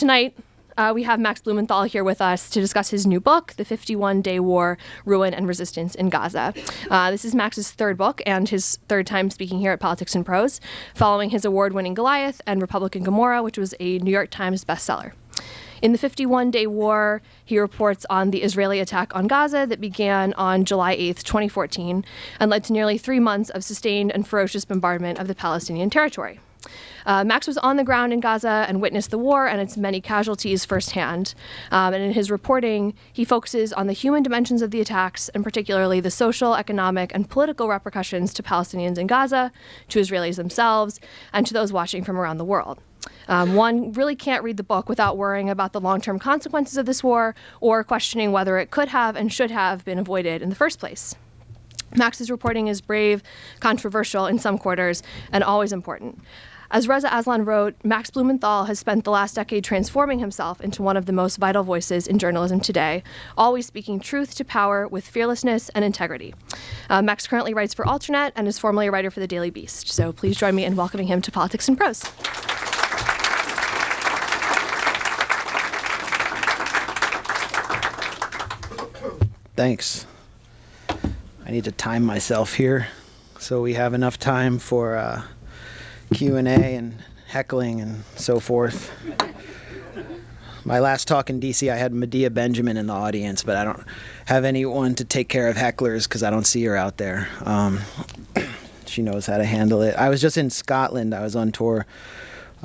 tonight, we have Max Blumenthal here with us to discuss his new book, The 51-Day War, Ruin and Resistance in Gaza. This is Max's third book and his third time speaking here at Politics and Prose, following his award-winning Goliath and Republican Gomorrah, which was a New York Times bestseller. In the 51-Day War, he reports on the Israeli attack on Gaza that began on July 8th, 2014, and led to nearly 3 months of sustained and ferocious bombardment of the Palestinian territory. Max was on the ground in Gaza and witnessed the war and its many casualties firsthand. And in his reporting, he focuses on the human dimensions of the attacks, and particularly the social, economic, and political repercussions to Palestinians in Gaza, to Israelis themselves, and to those watching from around the world. One really can't read the book without worrying about the long-term consequences of this war or questioning whether it could have and should have been avoided in the first place. Max's reporting is brave, controversial in some quarters, and always important. As Reza Aslan wrote, Max Blumenthal has spent the last decade transforming himself into one of the most vital voices in journalism today, always speaking truth to power with fearlessness and integrity. Max currently writes for Alternet and is formerly a writer for the Daily Beast. So please join me in welcoming him to Politics and Prose. Thanks. I need to time myself here so we have enough time for Q&A and heckling and so forth. My last talk in DC, I had Medea Benjamin in the audience, but I don't have anyone to take care of hecklers because I don't see her out there. She knows how to handle it. I was just in Scotland. I was on tour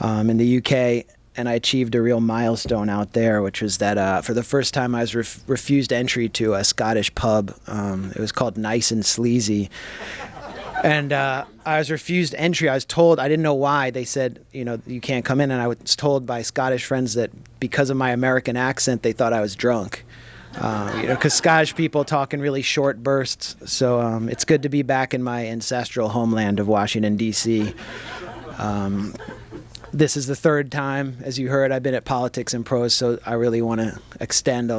in the UK, and I achieved a real milestone out there, which was that for the first time I was refused entry to a Scottish pub. It was called Nice and Sleazy. And I was refused entry. I was told, I didn't know why. They said, you can't come in. And I was told by Scottish friends that because of my American accent, they thought I was drunk. Because Scottish people talk in really short bursts. So it's good to be back in my ancestral homeland of Washington, D.C. This is the third time, as you heard, I've been at Politics and Prose, so I really want to extend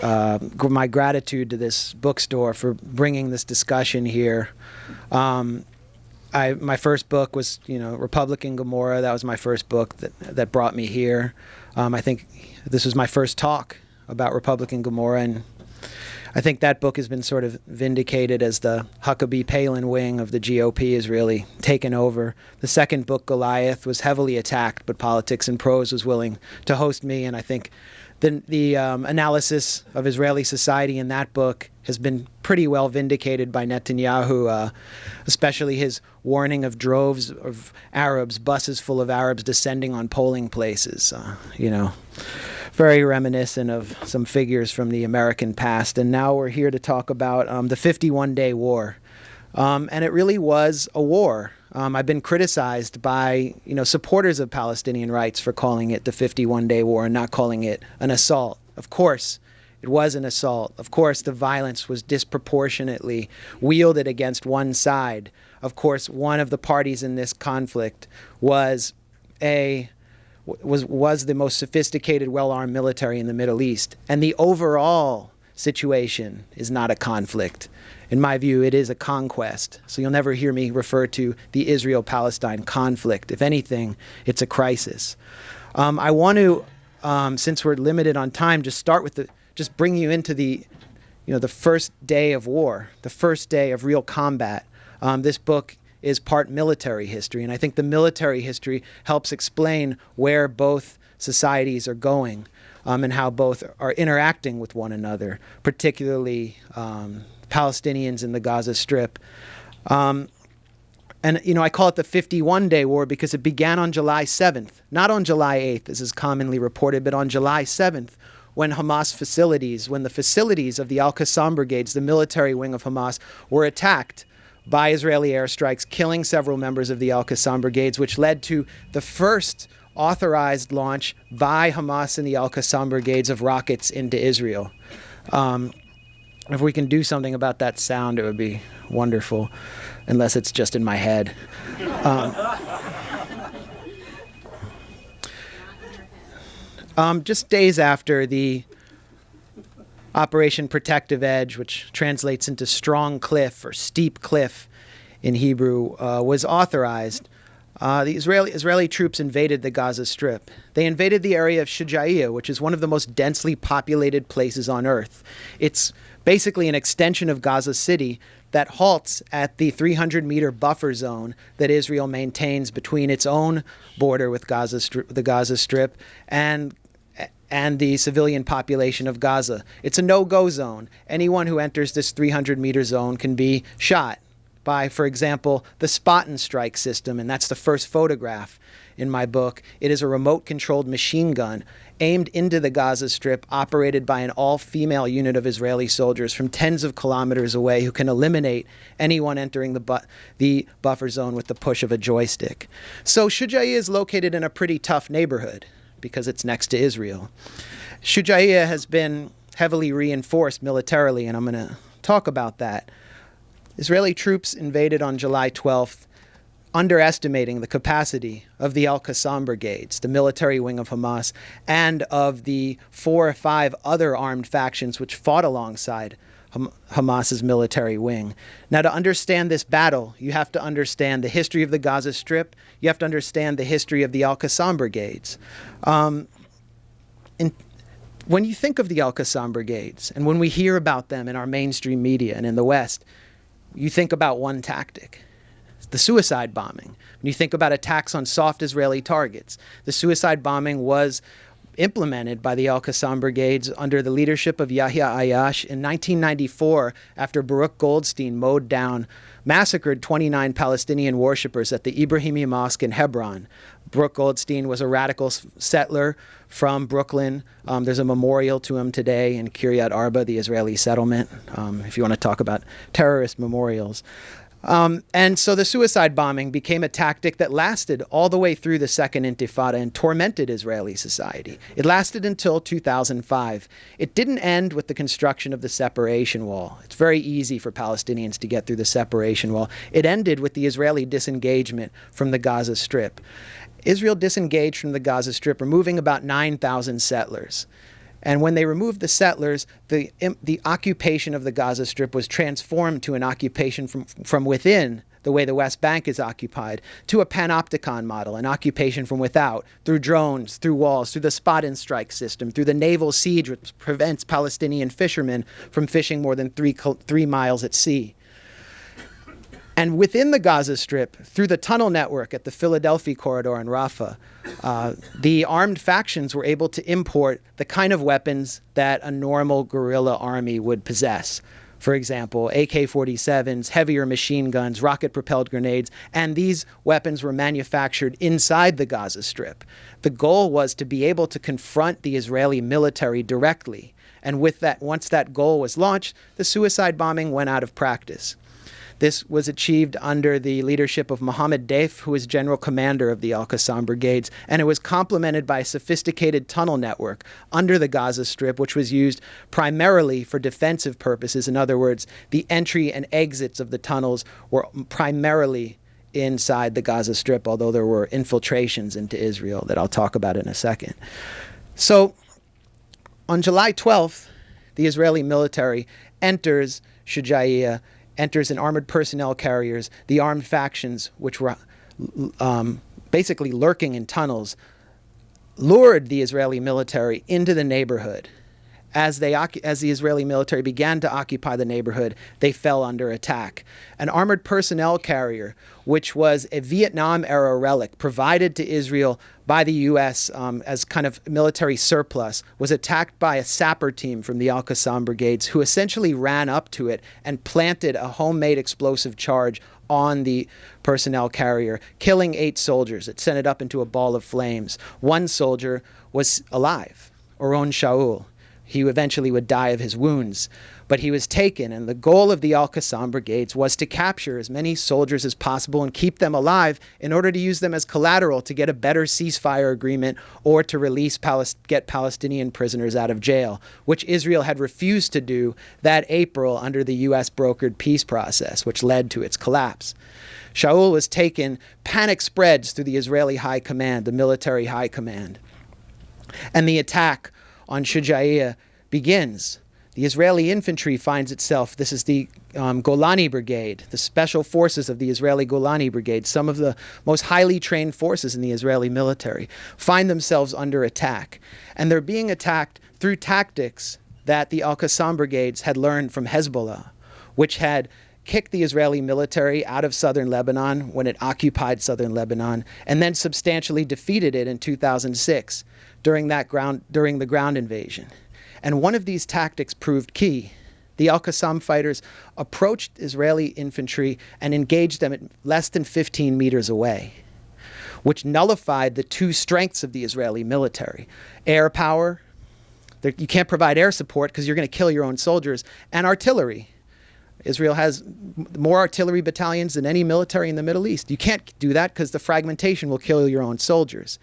my gratitude to this bookstore for bringing this discussion here. My first book was, Republican Gomorrah. That was my first book that brought me here. I think this was my first talk about Republican Gomorrah, and I think that book has been sort of vindicated as the Huckabee-Palin wing of the GOP has really taken over. The second book, Goliath, was heavily attacked, but Politics and Prose was willing to host me, and I think the analysis of Israeli society in that book has been pretty well vindicated by Netanyahu, especially his warning of droves of Arabs, buses full of Arabs descending on polling places, very reminiscent of some figures from the American past. And now we're here to talk about the 51-Day War. And it really was a war. I've been criticized by, supporters of Palestinian rights for calling it the 51-Day War and not calling it an assault. Of course, it was an assault. Of course, the violence was disproportionately wielded against one side. Of course, one of the parties in this conflict was the most sophisticated, well-armed military in the Middle East. And the overall situation is not a conflict. In my view, it is a conquest. So you'll never hear me refer to the Israel-Palestine conflict. If anything, it's a crisis. I want to, since we're limited on time, just bring you into the first day of war, the first day of real combat. This book is part military history, and I think the military history helps explain where both societies are going and how both are interacting with one another, particularly Palestinians in the Gaza Strip. And I call it the 51-Day War because it began on July 7th, not on July 8th, as is commonly reported, but on July 7th, when the facilities of the Al-Qassam brigades, the military wing of Hamas, were attacked by Israeli airstrikes, killing several members of the Al-Qassam brigades, which led to the first authorized launch by Hamas and the Al-Qassam brigades of rockets into Israel. If we can do something about that sound, it would be wonderful, unless it's just in my head. Just days after the Operation Protective Edge, which translates into strong cliff or steep cliff in Hebrew, was authorized, The Israeli troops invaded the Gaza Strip. They invaded the area of Shujaiya, which is one of the most densely populated places on Earth. It's basically an extension of Gaza City that halts at the 300-meter buffer zone that Israel maintains between its own border with the Gaza Strip and the civilian population of Gaza. It's a no-go zone. Anyone who enters this 300-meter zone can be shot by, for example, the spot and strike system, and that's the first photograph in my book. It is a remote-controlled machine gun aimed into the Gaza Strip, operated by an all-female unit of Israeli soldiers from tens of kilometers away who can eliminate anyone entering the buffer zone with the push of a joystick. So Shujaiya is located in a pretty tough neighborhood because it's next to Israel. Shujaiya has been heavily reinforced militarily, and I'm going to talk about that. Israeli troops invaded on July 12th, underestimating the capacity of the Al-Qassam brigades, the military wing of Hamas, and of the 4 or 5 other armed factions which fought alongside Hamas's military wing. Now, to understand this battle, you have to understand the history of the Gaza Strip. You have to understand the history of the Al-Qassam brigades. When you think of the Al-Qassam brigades, and when we hear about them in our mainstream media and in the West, you think about one tactic, the suicide bombing. When you think about attacks on soft Israeli targets, the suicide bombing was implemented by the Al-Qassam brigades under the leadership of Yahya Ayyash in 1994 after Baruch Goldstein massacred 29 Palestinian worshippers at the Ibrahimi Mosque in Hebron. Baruch Goldstein was a radical settler from Brooklyn. There's a memorial to him today in Kiryat Arba, the Israeli settlement, if you want to talk about terrorist memorials. And so the suicide bombing became a tactic that lasted all the way through the Second Intifada and tormented Israeli society. It lasted until 2005. It didn't end with the construction of the separation wall. It's very easy for Palestinians to get through the separation wall. It ended with the Israeli disengagement from the Gaza Strip. Israel disengaged from the Gaza Strip, removing about 9,000 settlers. And when they removed the settlers, the occupation of the Gaza Strip was transformed to an occupation from within, the way the West Bank is occupied, to a panopticon model, an occupation from without, through drones, through walls, through the spot and strike system, through the naval siege which prevents Palestinian fishermen from fishing more than 3 miles at sea. And within the Gaza Strip, through the tunnel network at the Philadelphia corridor in Rafah, the armed factions were able to import the kind of weapons that a normal guerrilla army would possess. For example, AK-47s, heavier machine guns, rocket-propelled grenades, and these weapons were manufactured inside the Gaza Strip. The goal was to be able to confront the Israeli military directly. And with that, once that goal was launched, the suicide bombing went out of practice. This was achieved under the leadership of Mohammed Deif, who was general commander of the Al-Qassam brigades, and it was complemented by a sophisticated tunnel network under the Gaza Strip, which was used primarily for defensive purposes. In other words, the entry and exits of the tunnels were primarily inside the Gaza Strip, although there were infiltrations into Israel that I'll talk about in a second. So on July 12th, the Israeli military enters Shujaiya, enters in armored personnel carriers, the armed factions, which were basically lurking in tunnels, lured the Israeli military into the neighborhood. As the Israeli military began to occupy the neighborhood, they fell under attack. An armored personnel carrier, which was a Vietnam-era relic provided to Israel by the U.S. As kind of military surplus, was attacked by a sapper team from the Al-Qassam brigades, who essentially ran up to it and planted a homemade explosive charge on the personnel carrier, killing 8 soldiers. It sent it up into a ball of flames. One soldier was alive, Oron Shaul. He eventually would die of his wounds, but he was taken, and the goal of the Al-Qassam brigades was to capture as many soldiers as possible and keep them alive in order to use them as collateral to get a better ceasefire agreement or to get Palestinian prisoners out of jail, which Israel had refused to do that April under the U.S. brokered peace process, which led to its collapse. Shaul was taken. Panic spreads through the Israeli high command, the military high command, and the attack on Shujaiya begins. The Israeli infantry finds itself, this is the Golani Brigade, the special forces of the Israeli Golani Brigade, some of the most highly trained forces in the Israeli military, find themselves under attack. And they're being attacked through tactics that the Al-Qassam brigades had learned from Hezbollah, which had kicked the Israeli military out of southern Lebanon when it occupied southern Lebanon, and then substantially defeated it in 2006 during the ground invasion. And one of these tactics proved key. The Al-Qassam fighters approached Israeli infantry and engaged them at less than 15 meters away, which nullified the two strengths of the Israeli military: air power, you can't provide air support because you're going to kill your own soldiers, and artillery. Israel has more artillery battalions than any military in the Middle East. You can't do that because the fragmentation will kill your own soldiers.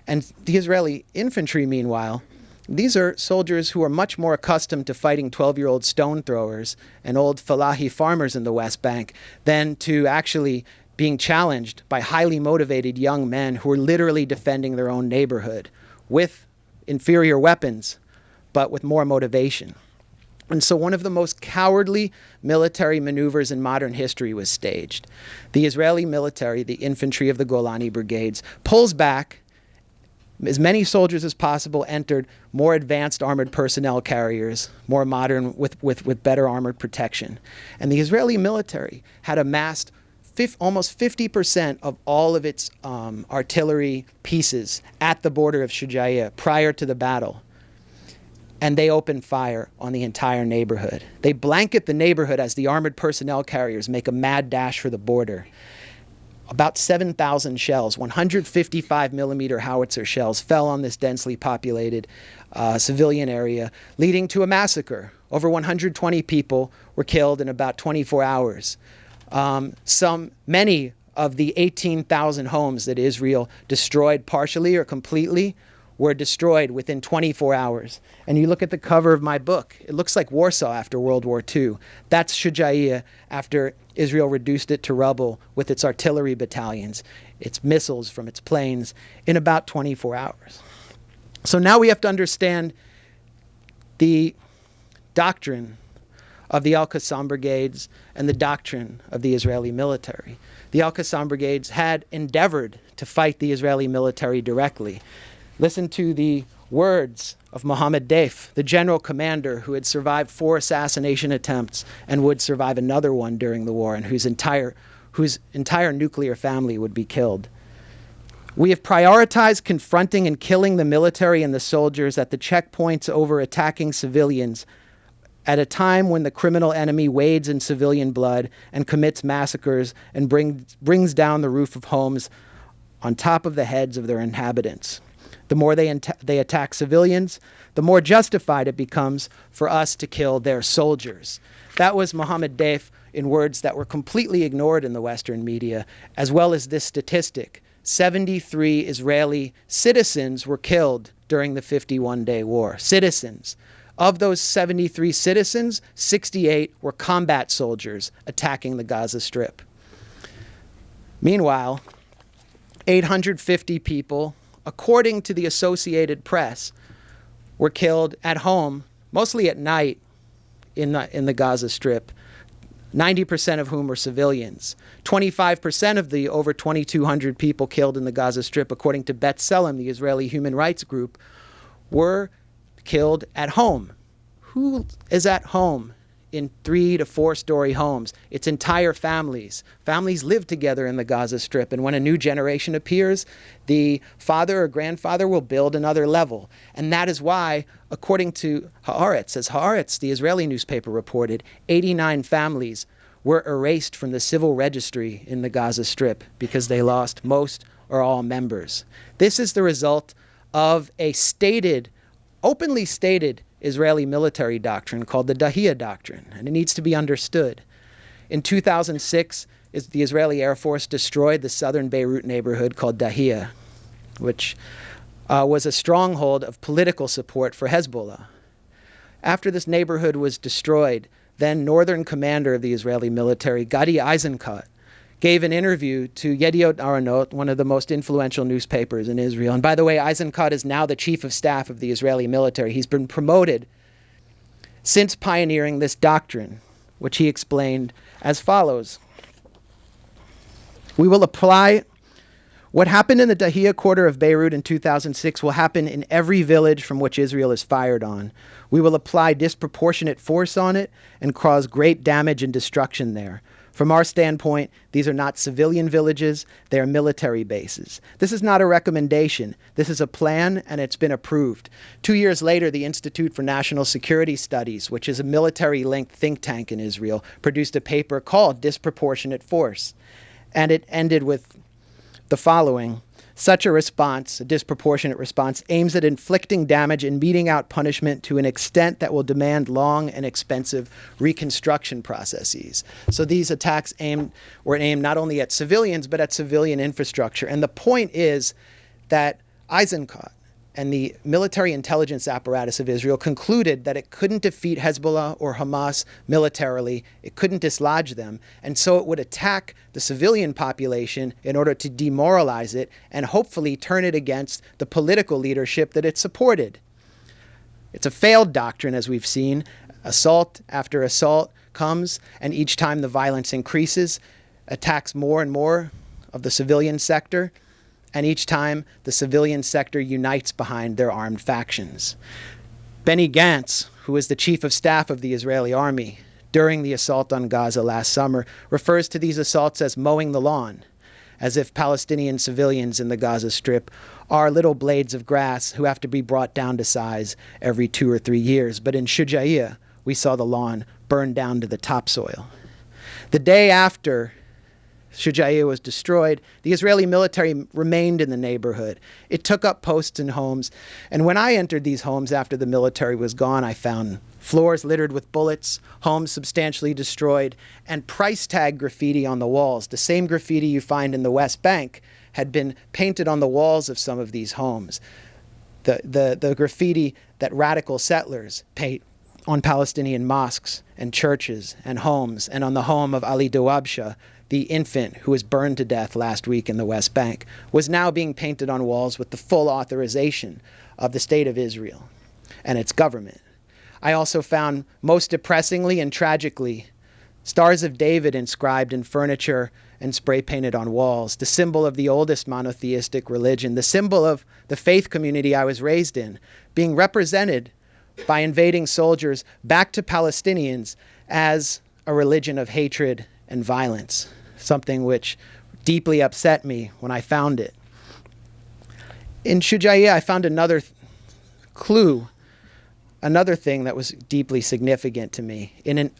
And the Israeli infantry, meanwhile, these are soldiers who are much more accustomed to fighting 12-year-old stone throwers and old Falahi farmers in the West Bank than to actually being challenged by highly motivated young men who are literally defending their own neighborhood with inferior weapons, but with more motivation. And so one of the most cowardly military maneuvers in modern history was staged. The Israeli military, the infantry of the Golani brigades, pulls back. As many soldiers as possible entered more advanced armored personnel carriers, more modern, with better armored protection. And the Israeli military had amassed almost 50% of all of its artillery pieces at the border of Shujaiya prior to the battle. And they open fire on the entire neighborhood. They blanket the neighborhood as the armored personnel carriers make a mad dash for the border. About 7,000 shells, 155 millimeter howitzer shells, fell on this densely populated civilian area, leading to a massacre. Over 120 people were killed in about 24 hours. Many of the 18,000 homes that Israel destroyed partially or completely were destroyed within 24 hours. And you look at the cover of my book, it looks like Warsaw after World War II. That's Shujaiya after Israel reduced it to rubble with its artillery battalions, its missiles from its planes, in about 24 hours. So now we have to understand the doctrine of the Al-Qassam brigades and the doctrine of the Israeli military. The Al-Qassam brigades had endeavored to fight the Israeli military directly. Listen to the words of Mohammed Deif, the general commander who had survived 4 assassination attempts and would survive another one during the war, and whose entire nuclear family would be killed. We have prioritized confronting and killing the military and the soldiers at the checkpoints over attacking civilians at a time when the criminal enemy wades in civilian blood and commits massacres and brings down the roof of homes on top of the heads of their inhabitants. The more they attack civilians, the more justified it becomes for us to kill their soldiers. That was Mohammed Deif in words that were completely ignored in the Western media, as well as this statistic. 73 Israeli citizens were killed during the 51-day war. Citizens. Of those 73 citizens, 68 were combat soldiers attacking the Gaza Strip. Meanwhile, 850 people, according to the Associated Press, were killed at home, mostly at night, in the Gaza Strip, 90% of whom were civilians. 25% of the over 2,200 people killed in the Gaza Strip, according to B'Tselem, the Israeli human rights group, were killed at home. Who is at home in 3 to 4 story homes? It's entire families. Families live together in the Gaza Strip, and when a new generation appears, the father or grandfather will build another level. And that is why, according to Haaretz, as Haaretz, the Israeli newspaper, reported, 89 families were erased from the civil registry in the Gaza Strip because they lost most or all members. This is the result of a openly stated Israeli military doctrine called the Dahiya Doctrine, and it needs to be understood. In 2006, the Israeli Air Force destroyed the southern Beirut neighborhood called Dahiya, which was a stronghold of political support for Hezbollah. After this neighborhood was destroyed, then northern commander of the Israeli military, Gadi Eisenkot, gave an interview to Yediot Aharonot, one of the most influential newspapers in Israel. And by the way, Eisenkot is now the chief of staff of the Israeli military. He's been promoted since pioneering this doctrine, which he explained as follows. We will apply what happened in the Dahiyya quarter of Beirut in 2006 will happen in every village from which Israel is fired on. We will apply disproportionate force on it and cause great damage and destruction there. From our standpoint, these are not civilian villages, they are military bases. This is not a recommendation. This is a plan, and it's been approved. 2 years later, the Institute for National Security Studies, which is a military-linked think tank in Israel, produced a paper called Disproportionate Force. And it ended with the following. Such a response, a disproportionate response, aims at inflicting damage and meting out punishment to an extent that will demand long and expensive reconstruction processes. So these attacks were aimed not only at civilians, but at civilian infrastructure. And the point is that Eisenkot and the military intelligence apparatus of Israel concluded that it couldn't defeat Hezbollah or Hamas militarily, it couldn't dislodge them, and so it would attack the civilian population in order to demoralize it and hopefully turn it against the political leadership that it supported. It's a failed doctrine, as we've seen. Assault after assault comes, and each time the violence increases, attacks more and more of the civilian sector, and each time the civilian sector unites behind their armed factions. Benny Gantz, who was the chief of staff of the Israeli army during the assault on Gaza last summer, refers to these assaults as mowing the lawn, as if Palestinian civilians in the Gaza Strip are little blades of grass who have to be brought down to size every 2 or 3 years. But in Shuja'iyya, we saw the lawn burned down to the topsoil. The day after Shuja'iyya was destroyed, the Israeli military remained in the neighborhood. It took up posts in homes, and when I entered these homes after the military was gone, I found floors littered with bullets, homes substantially destroyed, and price tag graffiti on the walls. The same graffiti you find in the West Bank had been painted on the walls of some of these homes. The graffiti that radical settlers paint on Palestinian mosques and churches and homes, and on the home of Ali Dawabsha, the infant who was burned to death last week in the West Bank, was now being painted on walls with the full authorization of the State of Israel and its government. I also found, most depressingly and tragically, Stars of David inscribed in furniture and spray painted on walls, the symbol of the oldest monotheistic religion, the symbol of the faith community I was raised in, being represented by invading soldiers back to Palestinians as a religion of hatred and violence, something which deeply upset me when I found it. In Shuja'iyya, I found another clue, another thing that was deeply significant to me. In an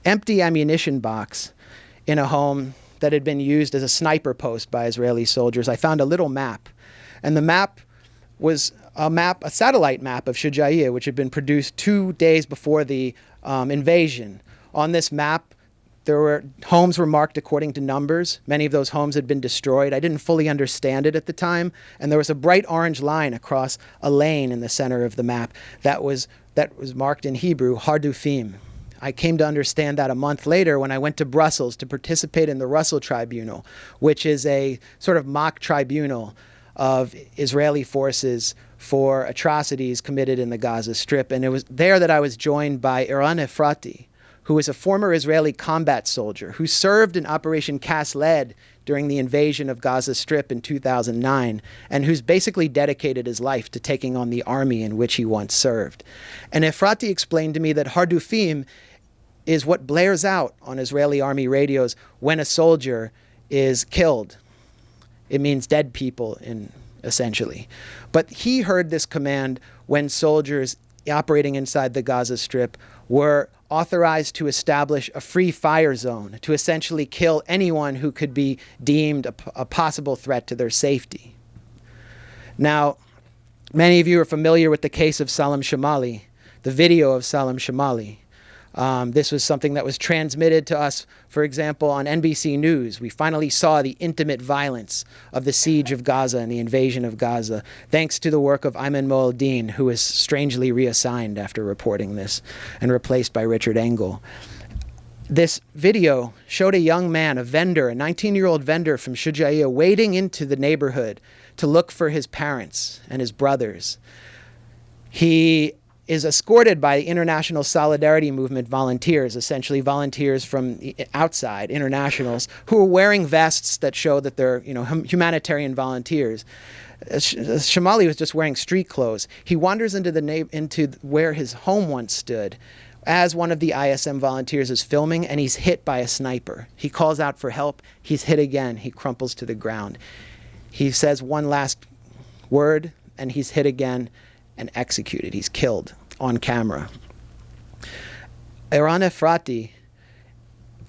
empty ammunition box in a home that had been used as a sniper post by Israeli soldiers, I found a little map. And the map was a satellite map of Shuja'iyya, which had been produced 2 days before the invasion. On this map, homes were marked according to numbers. Many of those homes had been destroyed. I didn't fully understand it at the time. And there was a bright orange line across a lane in the center of the map that was marked in Hebrew, Hardufim. I came to understand that a month later when I went to Brussels to participate in the Russell Tribunal, which is a sort of mock tribunal of Israeli forces for atrocities committed in the Gaza Strip. And it was there that I was joined by Iran Efrati, who is a former Israeli combat soldier who served in Operation Cast Lead during the invasion of Gaza Strip in 2009, and who's basically dedicated his life to taking on the army in which he once served. And Efrati explained to me that Hardufim is what blares out on Israeli army radios when a soldier is killed. It means dead people, essentially. But he heard this command when soldiers operating inside the Gaza Strip were authorized to establish a free fire zone to essentially kill anyone who could be deemed a possible threat to their safety. Now, many of you are familiar with the case of Salam Shamali, the video of Salam Shamali. This was something that was transmitted to us, for example, on NBC News. We finally saw the intimate violence of the siege of Gaza and the invasion of Gaza, thanks to the work of Ayman Moaldin, who was strangely reassigned after reporting this and replaced by Richard Engel. This video showed a young man, a vendor, a 19-year-old vendor from Shuja'iyya, wading into the neighborhood to look for his parents and his brothers. He is escorted by international solidarity movement volunteers, essentially volunteers from the outside, internationals, who are wearing vests that show that they're, humanitarian volunteers. Shamali was just wearing street clothes. He wanders into where his home once stood as one of the ISM volunteers is filming, and he's hit by a sniper. He calls out for help. He's hit again. He crumples to the ground. He says one last word, and he's hit again and executed. He's killed on camera. Eran Efrati,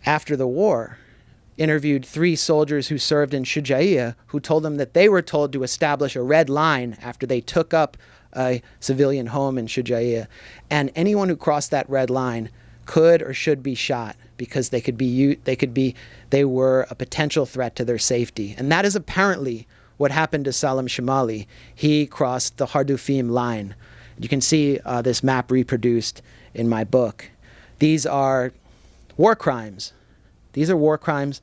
after the war, interviewed 3 soldiers who served in Shujaiya, who told them that they were told to establish a red line after they took up a civilian home in Shujaiya, and anyone who crossed that red line could or should be shot because they were a potential threat to their safety. And that is apparently what happened to Salam Shamali. He crossed the Hardufim line. You can see this map reproduced in my book. These are war crimes. These are war crimes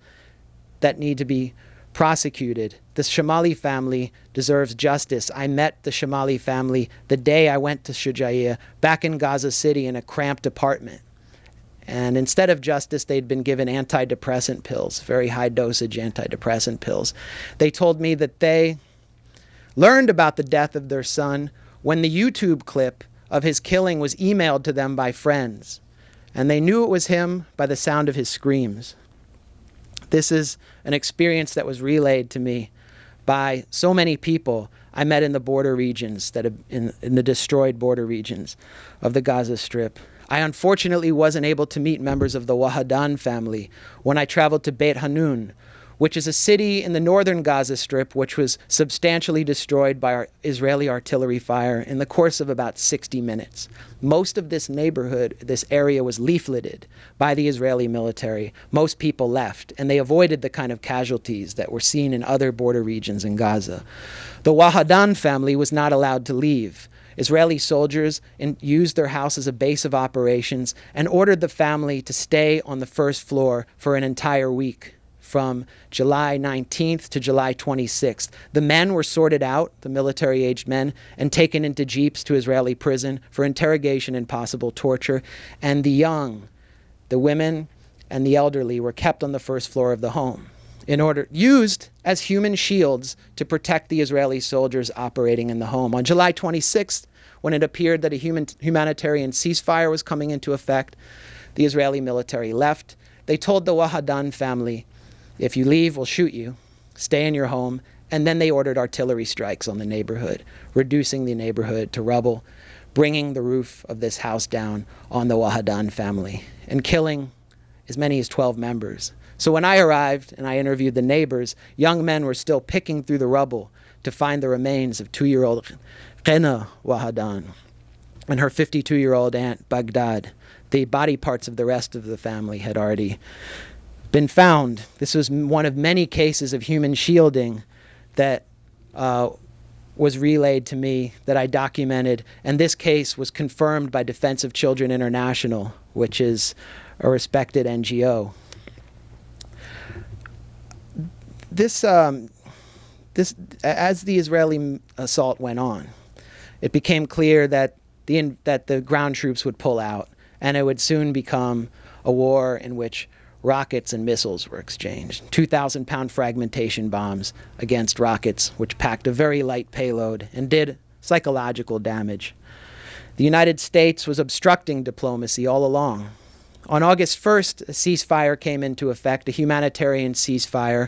that need to be prosecuted. The Shamali family deserves justice. I met the Shamali family the day I went to Shujaiya, back in Gaza City in a cramped apartment. And instead of justice, they'd been given antidepressant pills, very high dosage antidepressant pills. They told me that they learned about the death of their son when the YouTube clip of his killing was emailed to them by friends. And they knew it was him by the sound of his screams. This is an experience that was relayed to me by so many people I met in the border regions, in the destroyed border regions of the Gaza Strip. I unfortunately wasn't able to meet members of the Wahadan family when I traveled to Beit Hanun, which is a city in the northern Gaza Strip which was substantially destroyed by our Israeli artillery fire in the course of about 60 minutes. Most of this neighborhood, this area, was leafleted by the Israeli military. Most people left, and they avoided the kind of casualties that were seen in other border regions in Gaza. The Wahadan family was not allowed to leave. Israeli soldiers used their house as a base of operations and ordered the family to stay on the first floor for an entire week, from July 19th to July 26th. The men were sorted out, the military-aged men, and taken into jeeps to Israeli prison for interrogation and possible torture. And the young, the women, and the elderly were kept on the first floor of the home, used as human shields to protect the Israeli soldiers operating in the home. On July 26th, when it appeared that a humanitarian ceasefire was coming into effect, the Israeli military left. They told the Wahadan family, if you leave, we'll shoot you. Stay in your home. And then they ordered artillery strikes on the neighborhood, reducing the neighborhood to rubble, bringing the roof of this house down on the Wahadan family, and killing as many as 12 members. So when I arrived and I interviewed the neighbors, young men were still picking through the rubble to find the remains of 2-year-old Qena Wahadan and her 52-year-old aunt Baghdad. The body parts of the rest of the family had already been found. This was one of many cases of human shielding that was relayed to me, that I documented, and this case was confirmed by Defense of Children International, which is a respected NGO. As the Israeli assault went on, it became clear that the ground troops would pull out, and it would soon become a war in which rockets and missiles were exchanged. 2,000-pound fragmentation bombs against rockets, which packed a very light payload and did psychological damage. The United States was obstructing diplomacy all along. On August 1st, a ceasefire came into effect, a humanitarian ceasefire.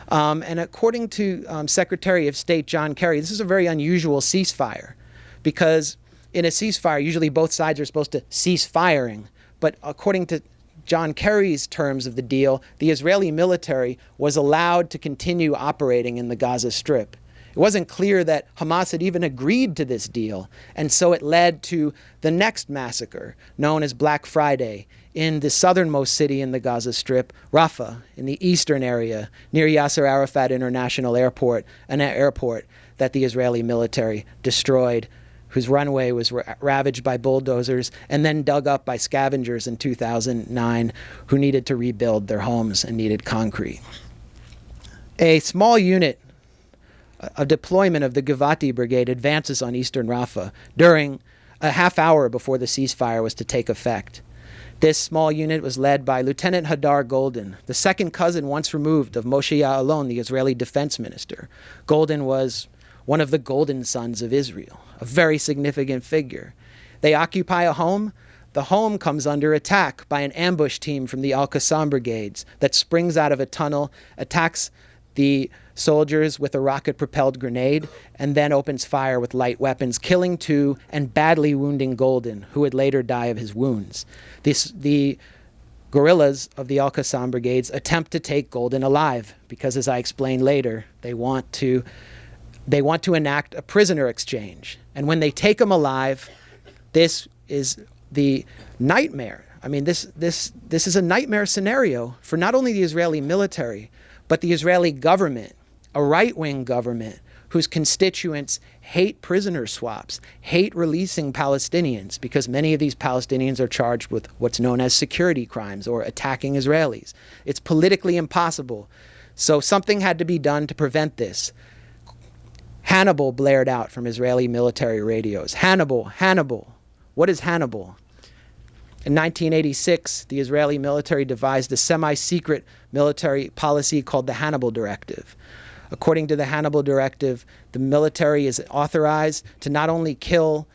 And according to Secretary of State John Kerry, this is a very unusual ceasefire, because in a ceasefire, usually both sides are supposed to cease firing. But according to John Kerry's terms of the deal, the Israeli military was allowed to continue operating in the Gaza Strip. It wasn't clear that Hamas had even agreed to this deal, and so it led to the next massacre, known as Black Friday, in the southernmost city in the Gaza Strip, Rafah, in the eastern area, near Yasser Arafat International Airport, an airport that the Israeli military destroyed, whose runway was ravaged by bulldozers and then dug up by scavengers in 2009, who needed to rebuild their homes and needed concrete. A small unit of deployment of the Givati Brigade advances on eastern Rafah during a half hour before the ceasefire was to take effect. This small unit was led by Lieutenant Hadar Golden, the second cousin once removed of Moshe Ya'alon, the Israeli defense minister. Golden was one of the golden sons of Israel, a very significant figure. They occupy a home. The home comes under attack by an ambush team from the Al-Qassam brigades that springs out of a tunnel, attacks the soldiers with a rocket-propelled grenade, and then opens fire with light weapons, killing 2 and badly wounding Golden, who would later die of his wounds. The guerrillas of the Al-Qassam brigades attempt to take Golden alive because, as I explain later, they want to enact a prisoner exchange. And when they take him alive, this is the nightmare. I mean, this is a nightmare scenario for not only the Israeli military, but the Israeli government, a right-wing government whose constituents hate prisoner swaps, hate releasing Palestinians, because many of these Palestinians are charged with what's known as security crimes or attacking Israelis. It's politically impossible. So something had to be done to prevent this. Hannibal blared out from Israeli military radios. Hannibal, Hannibal. What is Hannibal? In 1986, the Israeli military devised a semi-secret military policy called the Hannibal Directive. According to the Hannibal Directive, the military is authorized to not only kill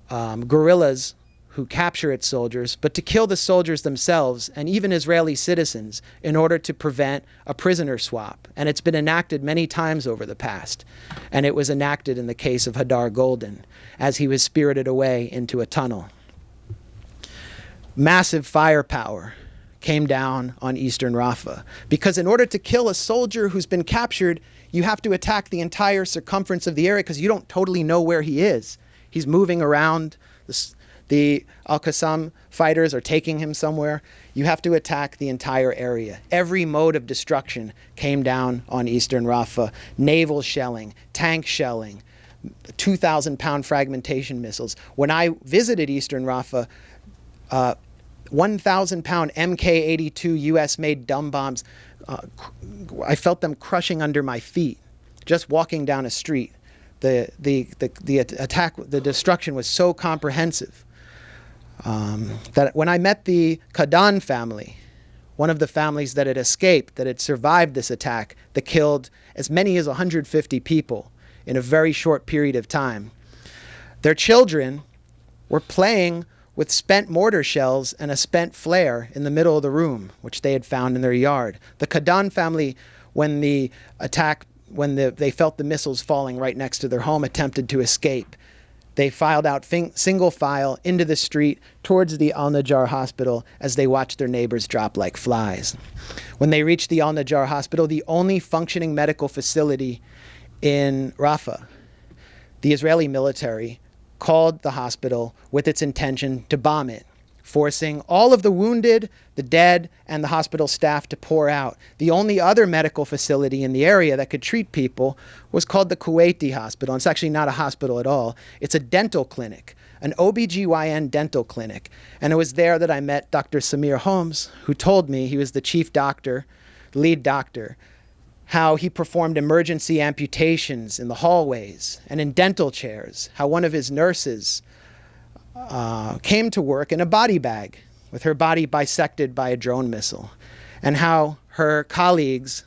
guerrillas who capture its soldiers, but to kill the soldiers themselves and even Israeli citizens in order to prevent a prisoner swap. And it's been enacted many times over the past. And it was enacted in the case of Hadar Golden as he was spirited away into a tunnel. Massive firepower came down on eastern Rafah, because in order to kill a soldier who's been captured, you have to attack the entire circumference of the area because you don't totally know where he is. He's moving around. The Al-Qassam fighters are taking him somewhere. You have to attack the entire area. Every mode of destruction came down on eastern Rafah. Naval shelling, tank shelling, 2,000-pound fragmentation missiles. When I visited eastern Rafah, 1,000-pound Mk-82 U.S.-made dumb bombs, I felt them crushing under my feet just walking down a street. The attack, the destruction was so comprehensive that when I met the Kadan family, one of the families that had escaped, that had survived this attack, that killed as many as 150 people in a very short period of time, their children were playing with spent mortar shells and a spent flare in the middle of the room, which they had found in their yard. The Kadan family, when they felt the missiles falling right next to their home, attempted to escape. They filed out single file into the street towards the Al-Najjar hospital as they watched their neighbors drop like flies. When they reached the Al-Najjar hospital, the only functioning medical facility in Rafah, the Israeli military called the hospital with its intention to bomb it, forcing all of the wounded, the dead, and the hospital staff to pour out. The only other medical facility in the area that could treat people was called the Kuwaiti Hospital. It's actually not a hospital at all. It's a dental clinic, an OBGYN dental clinic. And it was there that I met Dr. Samir Holmes, who told me, he was the chief doctor, lead doctor, how he performed emergency amputations in the hallways and in dental chairs, how one of his nurses came to work in a body bag with her body bisected by a drone missile, and how her colleagues,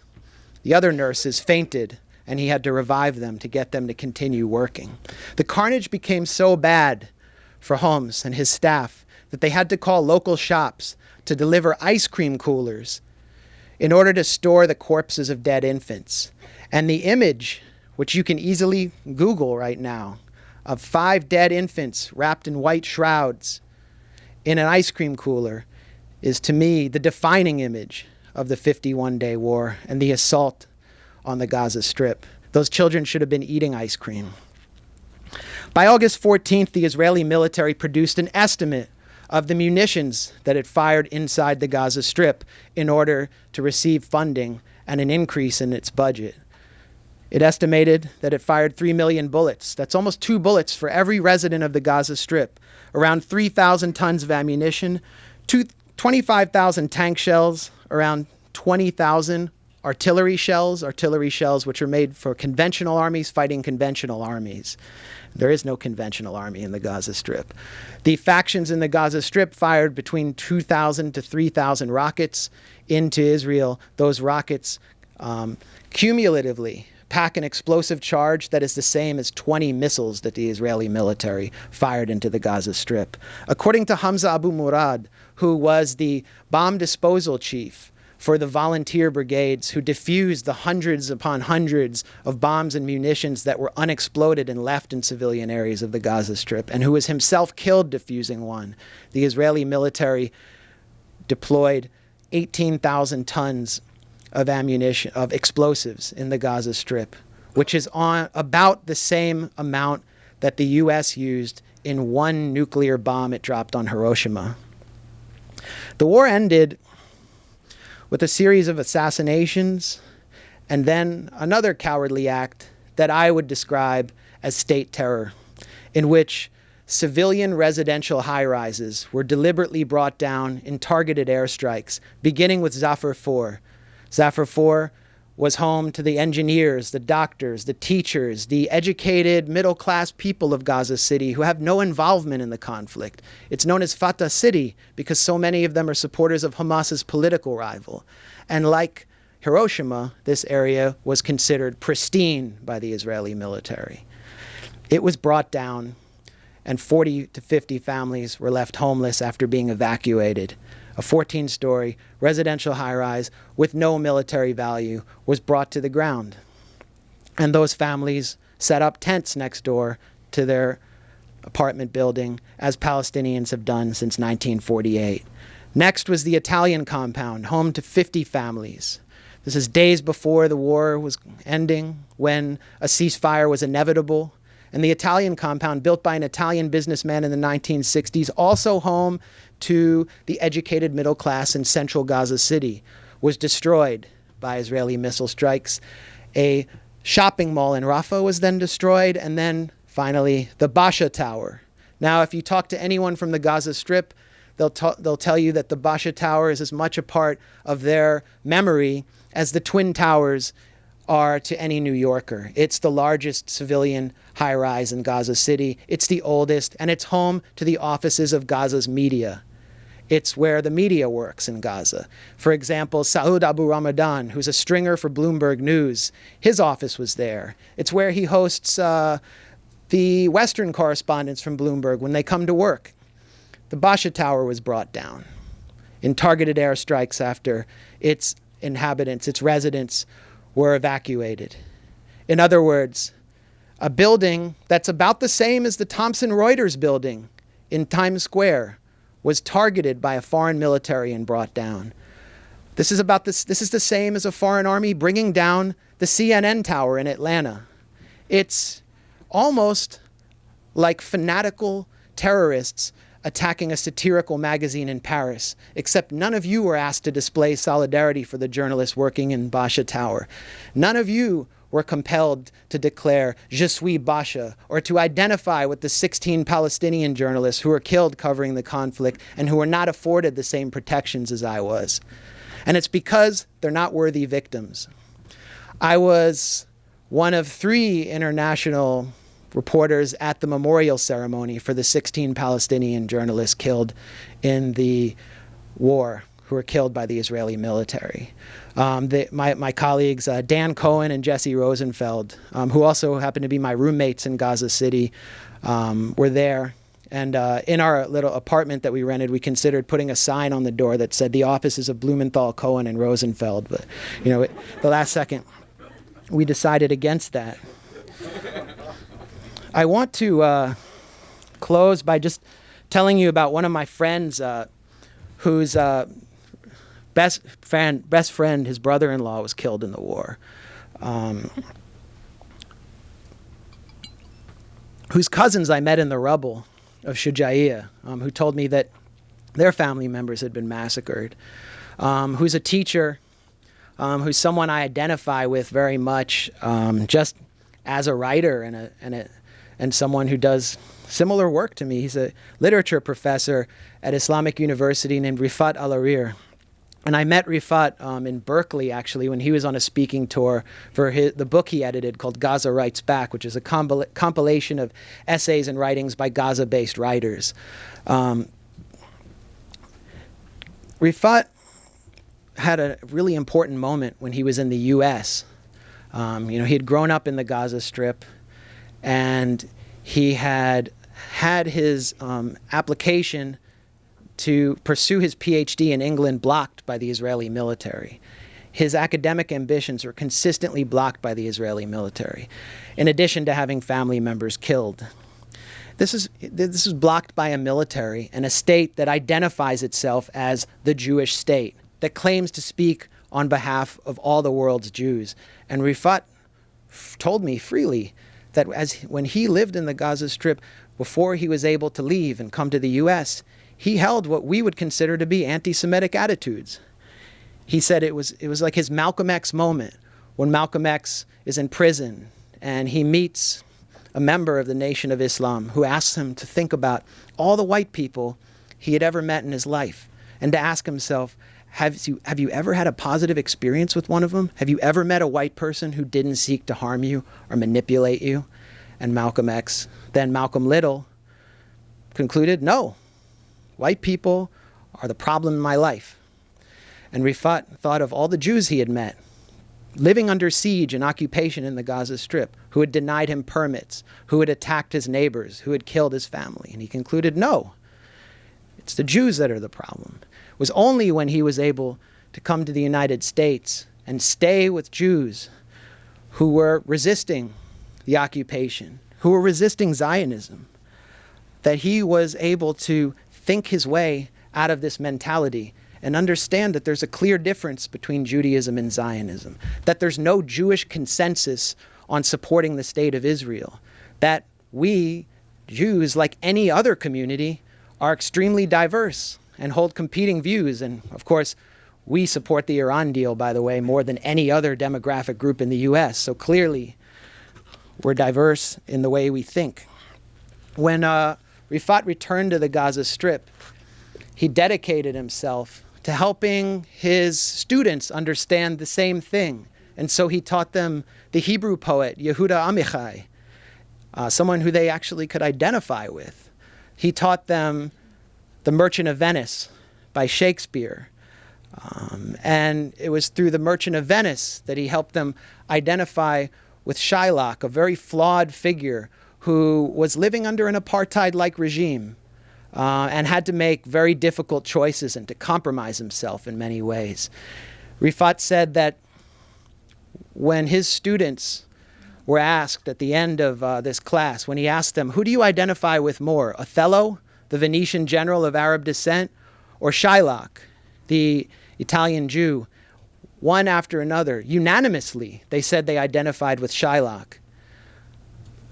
the other nurses, fainted and he had to revive them to get them to continue working. The carnage became so bad for Holmes and his staff that they had to call local shops to deliver ice cream coolers in order to store the corpses of dead infants. And the image, which you can easily Google right now, of 5 dead infants wrapped in white shrouds in an ice cream cooler, is to me the defining image of the 51-day war and the assault on the Gaza Strip. Those children should have been eating ice cream. By August 14th, the Israeli military produced an estimate of the munitions that it fired inside the Gaza Strip in order to receive funding and an increase in its budget. It estimated that it fired 3 million bullets. That's almost 2 bullets for every resident of the Gaza Strip, around 3,000 tons of ammunition, 25,000 tank shells, around 20,000 artillery shells which are made for conventional armies fighting conventional armies. There is no conventional army in the Gaza Strip. The factions in the Gaza Strip fired between 2,000 to 3,000 rockets into Israel. Those rockets cumulatively pack an explosive charge that is the same as 20 missiles that the Israeli military fired into the Gaza Strip. According to Hamza Abu Murad, who was the bomb disposal chief for the volunteer brigades who defused the hundreds upon hundreds of bombs and munitions that were unexploded and left in civilian areas of the Gaza Strip, and who was himself killed defusing one, the Israeli military deployed 18,000 tons of ammunition, of explosives in the Gaza Strip, which is on about the same amount that the U.S. used in one nuclear bomb it dropped on Hiroshima. The war ended with a series of assassinations and then another cowardly act that I would describe as state terror, in which civilian residential high-rises were deliberately brought down in targeted airstrikes, beginning with Zafar 4. Zafar 4 was home to the engineers, the doctors, the teachers, the educated middle-class people of Gaza City who have no involvement in the conflict. It's known as Fatah City because so many of them are supporters of Hamas's political rival. And like Hiroshima, this area was considered pristine by the Israeli military. It was brought down, and 40 to 50 families were left homeless after being evacuated. A 14-story residential high-rise with no military value was brought to the ground. And those families set up tents next door to their apartment building, as Palestinians have done since 1948. Next was the Italian compound, home to 50 families. This is days before the war was ending, when a ceasefire was inevitable. And the Italian compound, built by an Italian businessman in the 1960s, also home to the educated middle class in central Gaza City, was destroyed by Israeli missile strikes. A shopping mall in Rafah was then destroyed, and then finally the Basha Tower. Now, if you talk to anyone from the Gaza Strip, they'll tell you that the Basha Tower is as much a part of their memory as the Twin Towers are to any New Yorker. It's the largest civilian high-rise in Gaza City. It's the oldest, and it's home to the offices of Gaza's media. It's where the media works in Gaza. For example, Saud Abu Ramadan, who's a stringer for Bloomberg News, his office was there. It's where he hosts the Western correspondents from Bloomberg when they come to work. The Basha Tower was brought down in targeted airstrikes after its inhabitants, its residents, were evacuated. In other words, a building that's about the same as the Thomson Reuters building in Times Square was targeted by a foreign military and brought down. This is the same as a foreign army bringing down the CNN tower in Atlanta. It's almost like fanatical terrorists attacking a satirical magazine in Paris, except none of you were asked to display solidarity for the journalists working in Basha Tower. None of you were compelled to declare Je suis Basha, or to identify with the 16 Palestinian journalists who were killed covering the conflict and who were not afforded the same protections as I was. And it's because they're not worthy victims. I was one of 3 international reporters at the memorial ceremony for the 16 Palestinian journalists killed in the war, who were killed by the Israeli military. My colleagues, Dan Cohen and Jesse Rosenfeld, who also happened to be my roommates in Gaza City, were there. And in our little apartment that we rented, we considered putting a sign on the door that said the offices of Blumenthal, Cohen, and Rosenfeld. But, the last second, we decided against that. I want to close by just telling you about one of my friends whose best friend, his brother-in-law, was killed in the war, whose cousins I met in the rubble of Shujaiya, who told me that their family members had been massacred, who's a teacher, who's someone I identify with very much, just as a writer and someone who does similar work to me. He's a literature professor at Islamic University named Rifat Al-Arir. And I met Rifat in Berkeley, actually, when he was on a speaking tour for the book he edited called Gaza Writes Back, which is a compilation of essays and writings by Gaza-based writers. Rifat had a really important moment when he was in the U.S. He had grown up in the Gaza Strip, and he had his application to pursue his PhD in England blocked by the Israeli military. His academic ambitions were consistently blocked by the Israeli military, in addition to having family members killed. This is blocked by a military and a state that identifies itself as the Jewish state, that claims to speak on behalf of all the world's Jews. And Rifat told me freely that when he lived in the Gaza Strip, before he was able to leave and come to the U.S., he held what we would consider to be anti-Semitic attitudes. He said it was like his Malcolm X moment, when Malcolm X is in prison and he meets a member of the Nation of Islam who asks him to think about all the white people he had ever met in his life, and to ask himself, have you ever had a positive experience with one of them? Have you ever met a white person who didn't seek to harm you or manipulate you? And Malcolm Little concluded, no. White people are the problem in my life. And Rifat thought of all the Jews he had met, living under siege and occupation in the Gaza Strip, who had denied him permits, who had attacked his neighbors, who had killed his family. And he concluded, no, it's the Jews that are the problem. It was only when he was able to come to the United States and stay with Jews who were resisting the occupation, who were resisting Zionism, that he was able to think his way out of this mentality and understand that there's a clear difference between Judaism and Zionism, that there's no Jewish consensus on supporting the state of Israel, that we, Jews, like any other community, are extremely diverse and hold competing views. And of course, we support the Iran deal, by the way, more than any other demographic group in the US. So clearly, we're diverse in the way we think. When Rifat returned to the Gaza Strip, he dedicated himself to helping his students understand the same thing. And so he taught them the Hebrew poet Yehuda Amichai, someone who they actually could identify with. He taught them The Merchant of Venice by Shakespeare. And it was through The Merchant of Venice that he helped them identify with Shylock, a very flawed figure who was living under an apartheid-like regime and had to make very difficult choices and to compromise himself in many ways. Rifat said that when his students were asked at the end of this class, when he asked them, who do you identify with more, Othello, the Venetian general of Arab descent, or Shylock, the Italian Jew, one after another, unanimously, they said they identified with Shylock.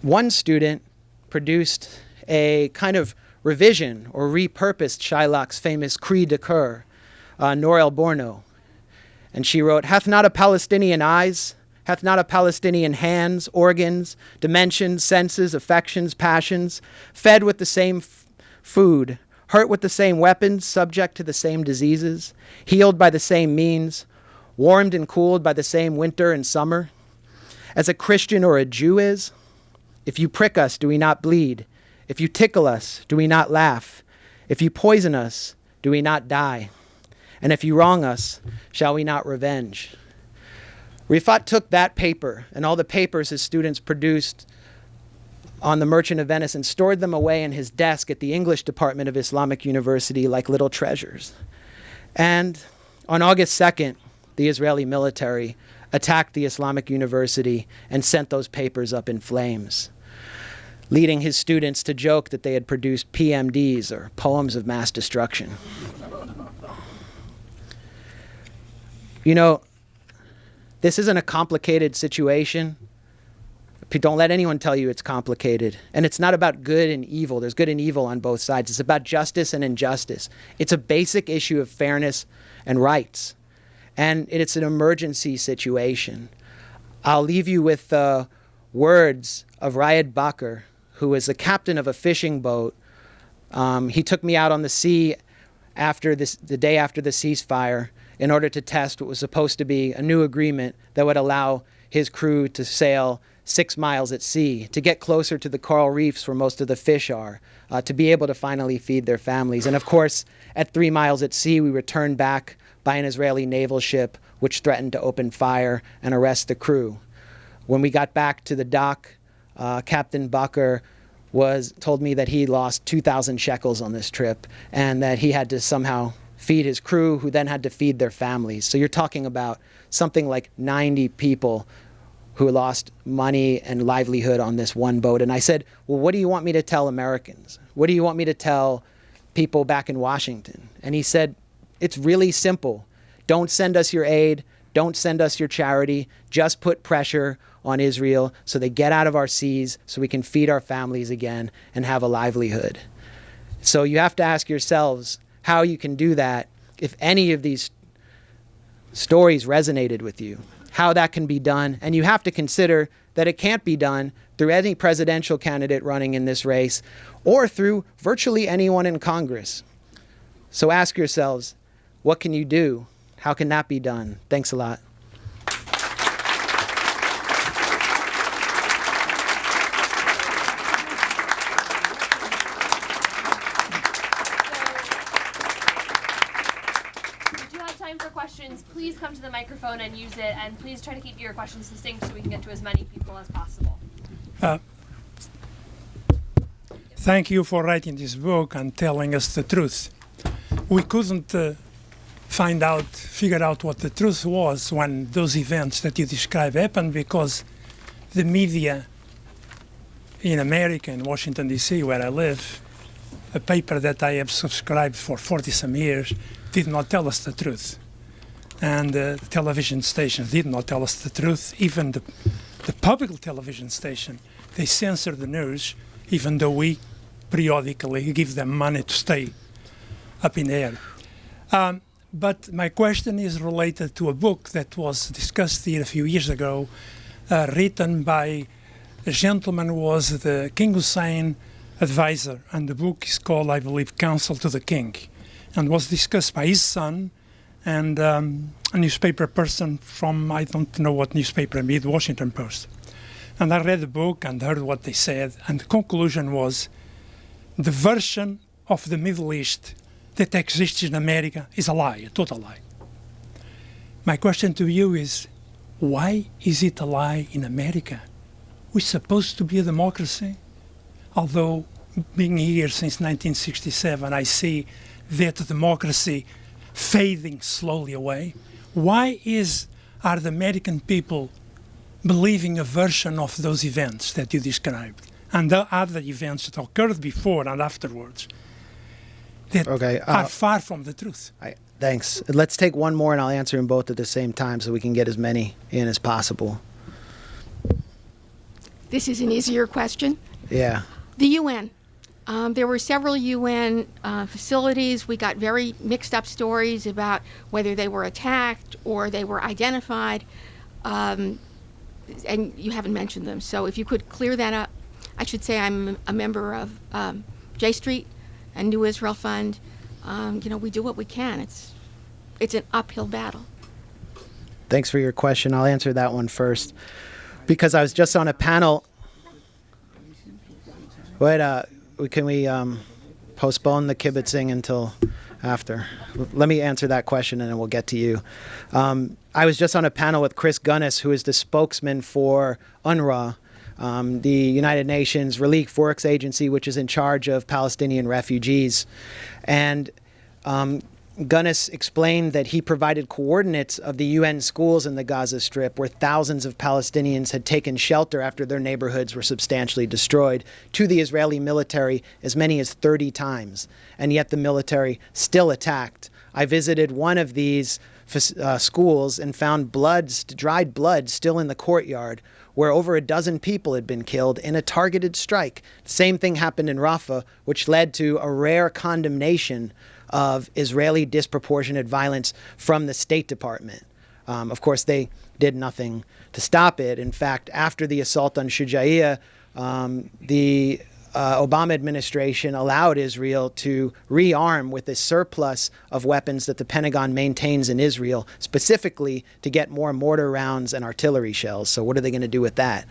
One student produced a kind of revision or repurposed Shylock's famous Cri de Coeur, Norel Borno. And she wrote, hath not a Palestinian eyes, hath not a Palestinian hands, organs, dimensions, senses, affections, passions, fed with the same food, hurt with the same weapons, subject to the same diseases, healed by the same means, warmed and cooled by the same winter and summer, as a Christian or a Jew is? If you prick us, do we not bleed? If you tickle us, do we not laugh? If you poison us, do we not die? And if you wrong us, shall we not revenge? Rifat took that paper and all the papers his students produced on The Merchant of Venice and stored them away in his desk at the English department of Islamic University like little treasures. And on August 2nd, the Israeli military attacked the Islamic University and sent those papers up in flames, leading his students to joke that they had produced PMDs, or poems of mass destruction. You know, this isn't a complicated situation. Don't let anyone tell you it's complicated. And it's not about good and evil. There's good and evil on both sides. It's about justice and injustice. It's a basic issue of fairness and rights. And it's an emergency situation. I'll leave you with the words of Rayed Bakr, who was the captain of a fishing boat. He took me out on the sea the day after the ceasefire in order to test what was supposed to be a new agreement that would allow his crew to sail 6 miles at sea, to get closer to the coral reefs where most of the fish are, to be able to finally feed their families. And of course, at 3 miles at sea, we were turned back by an Israeli naval ship which threatened to open fire and arrest the crew. When we got back to the dock, Captain Bucker told me that he lost 2,000 shekels on this trip and that he had to somehow feed his crew, who then had to feed their families. So you're talking about something like 90 people who lost money and livelihood on this one boat. And I said, well, what do you want me to tell Americans? What do you want me to tell people back in Washington? And he said, it's really simple. Don't send us your aid. Don't send us your charity. Just put pressure on Israel so they get out of our seas so we can feed our families again and have a livelihood. So you have to ask yourselves how you can do that if any of these stories resonated with you, how that can be done. And you have to consider that it can't be done through any presidential candidate running in this race or through virtually anyone in Congress. So ask yourselves, what can you do? How can that be done? Thanks a lot. Please come to the microphone and use it, and please try to keep your questions succinct so we can get to as many people as possible. Thank you for writing this book and telling us the truth. We couldn't figure out what the truth was when those events that you describe happened because the media in America, in Washington, D.C., where I live, a paper that I have subscribed for 40-some years, did not tell us the truth. And the television stations did not tell us the truth. Even the public television station, they censor the news, even though we periodically give them money to stay up in the air. But my question is related to a book that was discussed here a few years ago, written by a gentleman who was the King Hussein advisor. And the book is called, I believe, Counsel to the King, and was discussed by his son and a newspaper person from, I don't know what newspaper, maybe the Washington Post. And I read the book and heard what they said, and the conclusion was the version of the Middle East that exists in America is a lie, a total lie. My question to you is, why is it a lie in America? We're supposed to be a democracy. Although being here since 1967, I see that democracy fading slowly away. Why are the American people believing a version of those events that you described and the other events that occurred before and afterwards that are far from the truth? Thanks. Let's take one more and I'll answer them both at the same time so we can get as many in as possible. This is an easier question. Yeah. The UN. There were several UN facilities. We got very mixed up stories about whether they were attacked or they were identified, and you haven't mentioned them. So if you could clear that up. I should say I'm a member of J Street and New Israel Fund. We do what we can. It's an uphill battle. Thanks for your question. I'll answer that one first because I was just on a panel. Can we postpone the kibitzing until after? Let me answer that question and then we'll get to you. I was just on a panel with Chris Gunnis, who is the spokesman for UNRWA, the United Nations Relief Works Agency, which is in charge of Palestinian refugees. And Gunnis explained that he provided coordinates of the UN schools in the Gaza Strip where thousands of Palestinians had taken shelter after their neighborhoods were substantially destroyed to the Israeli military as many as 30 times. And yet the military still attacked. I visited one of these schools and found dried blood still in the courtyard where over a dozen people had been killed in a targeted strike. The same thing happened in Rafah, which led to a rare condemnation of Israeli disproportionate violence from the State Department. Of course, they did nothing to stop it. In fact, after the assault on Shujaia, the Obama administration allowed Israel to rearm with a surplus of weapons that the Pentagon maintains in Israel, specifically to get more mortar rounds and artillery shells. So what are they going to do with that?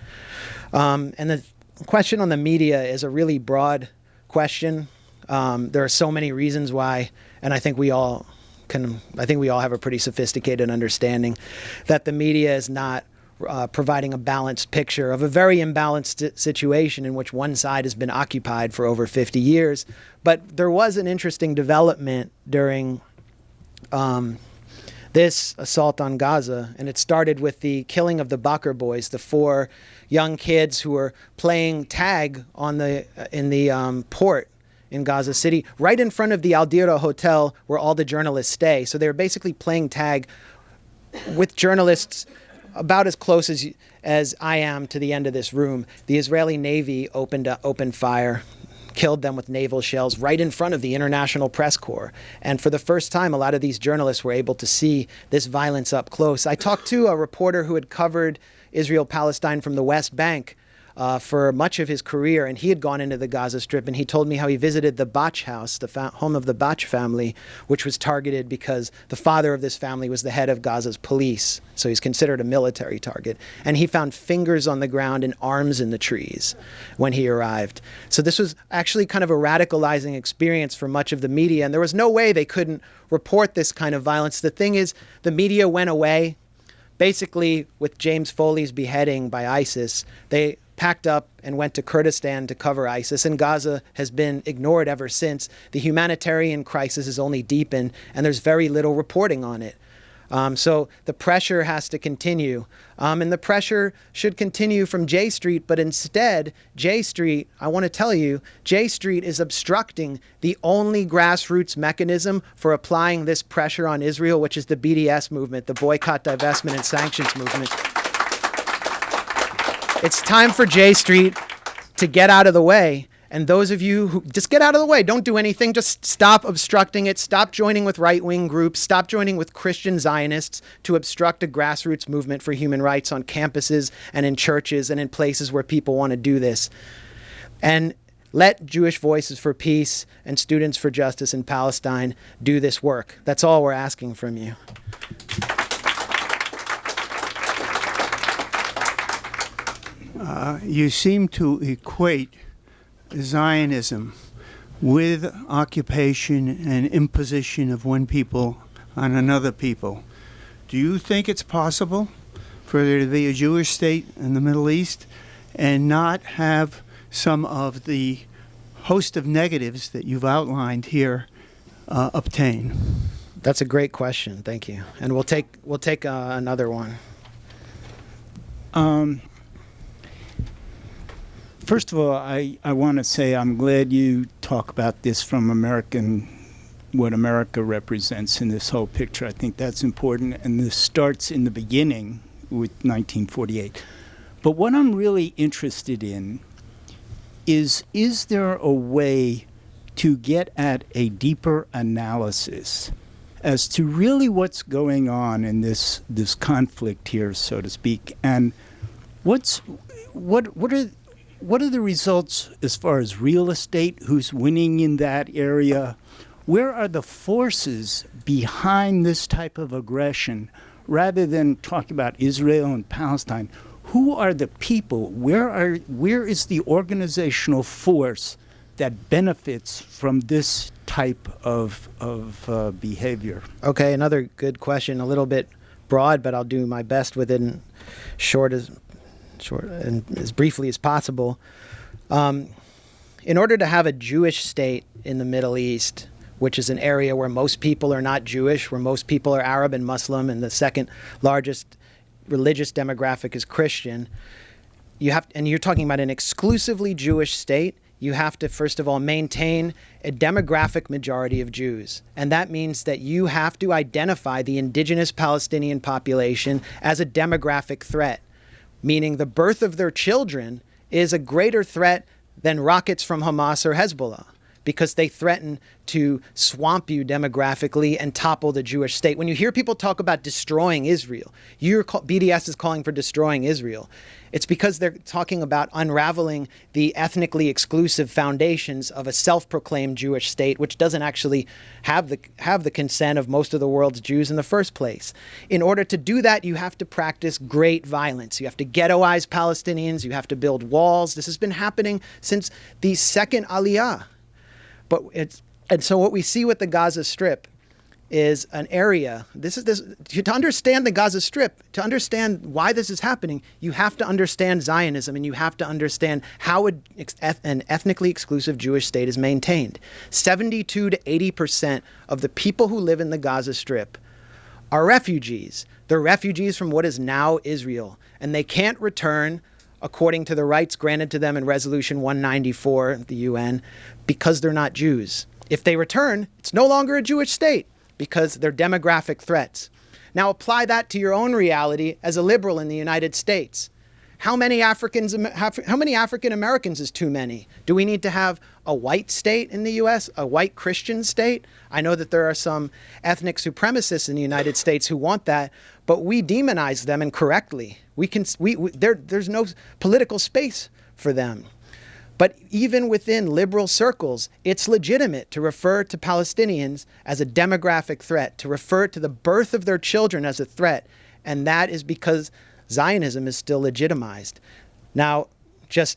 And the question on the media is a really broad question. There are so many reasons why, and I think we all have a pretty sophisticated understanding that the media is not providing a balanced picture of a very imbalanced situation in which one side has been occupied for over 50 years. But there was an interesting development during this assault on Gaza, and it started with the killing of the Bakr boys, the 4 young kids who were playing tag in the port in Gaza City, right in front of the Al Dira Hotel where all the journalists stay. So they were basically playing tag with journalists about as close as I am to the end of this room. The Israeli Navy opened fire, killed them with naval shells right in front of the International Press Corps. And for the first time, a lot of these journalists were able to see this violence up close. I talked to a reporter who had covered Israel-Palestine from the West Bank for much of his career, and he had gone into the Gaza Strip, and he told me how he visited the Bach house, the home of the Bach family, which was targeted because the father of this family was the head of Gaza's police, so he's considered a military target. And he found fingers on the ground and arms in the trees when he arrived. So this was actually kind of a radicalizing experience for much of the media, and there was no way they couldn't report this kind of violence. The thing is, the media went away. Basically, with James Foley's beheading by ISIS, they packed up and went to Kurdistan to cover ISIS, and Gaza has been ignored ever since. The humanitarian crisis has only deepened, and there's very little reporting on it. So the pressure has to continue, and the pressure should continue from J Street, but instead, J Street, I want to tell you, J Street is obstructing the only grassroots mechanism for applying this pressure on Israel, which is the BDS movement, the Boycott, Divestment, and Sanctions movement. It's time for J Street to get out of the way. And those of you who just get out of the way, don't do anything, just stop obstructing it, stop joining with right-wing groups, stop joining with Christian Zionists to obstruct a grassroots movement for human rights on campuses and in churches and in places where people want to do this. And let Jewish Voices for Peace and Students for Justice in Palestine do this work. That's all we're asking from you. You seem to equate Zionism with occupation and imposition of one people on another people. Do you think it's possible for there to be a Jewish state in the Middle East and not have some of the host of negatives that you've outlined here obtain? That's a great question. Thank you. And we'll take another one. First of all, I want to say I'm glad you talk about this from what America represents in this whole picture. I think that's important, and this starts in the beginning with 1948. But what I'm really interested in is there a way to get at a deeper analysis as to really what's going on in this conflict here, so to speak, and what are the results as far as real estate? Who's winning in that area? Where are the forces behind this type of aggression? Rather than talk about Israel and Palestine, who are the people? Where is the organizational force that benefits from this type of behavior? Okay, another good question. A little bit broad, but I'll do my best within short and as briefly as possible. In order to have a Jewish state in the Middle East, which is an area where most people are not Jewish, where most people are Arab and Muslim, and the second largest religious demographic is Christian, and you're talking about an exclusively Jewish state, you have to, first of all, maintain a demographic majority of Jews. And that means that you have to identify the indigenous Palestinian population as a demographic threat, meaning the birth of their children is a greater threat than rockets from Hamas or Hezbollah. because they threaten to swamp you demographically and topple the Jewish state. When you hear people talk about destroying Israel, BDS is calling for destroying Israel. It's because they're talking about unraveling the ethnically exclusive foundations of a self-proclaimed Jewish state, which doesn't actually have the consent of most of the world's Jews in the first place. In order to do that, you have to practice great violence. You have to ghettoize Palestinians. You have to build walls. This has been happening since the second Aliyah. And so what we see with the Gaza Strip is an area. To understand the Gaza Strip, to understand why this is happening, you have to understand Zionism, and you have to understand how an ethnically exclusive Jewish state is maintained. 72 to 80% of the people who live in the Gaza Strip are refugees. They're refugees from what is now Israel, and they can't return according to the rights granted to them in Resolution 194 of the UN because they're not Jews. If they return, it's no longer a Jewish state, because they're demographic threats. Now apply that to your own reality as a liberal in the United States. How many African Americans is too many? Do we need to have a white state in the U.S., a white Christian state? I know that there are some ethnic supremacists in the United States who want that, but we demonize them incorrectly. There's no political space for them. But even within liberal circles, it's legitimate to refer to Palestinians as a demographic threat, to refer to the birth of their children as a threat. And that is because Zionism is still legitimized. Now, just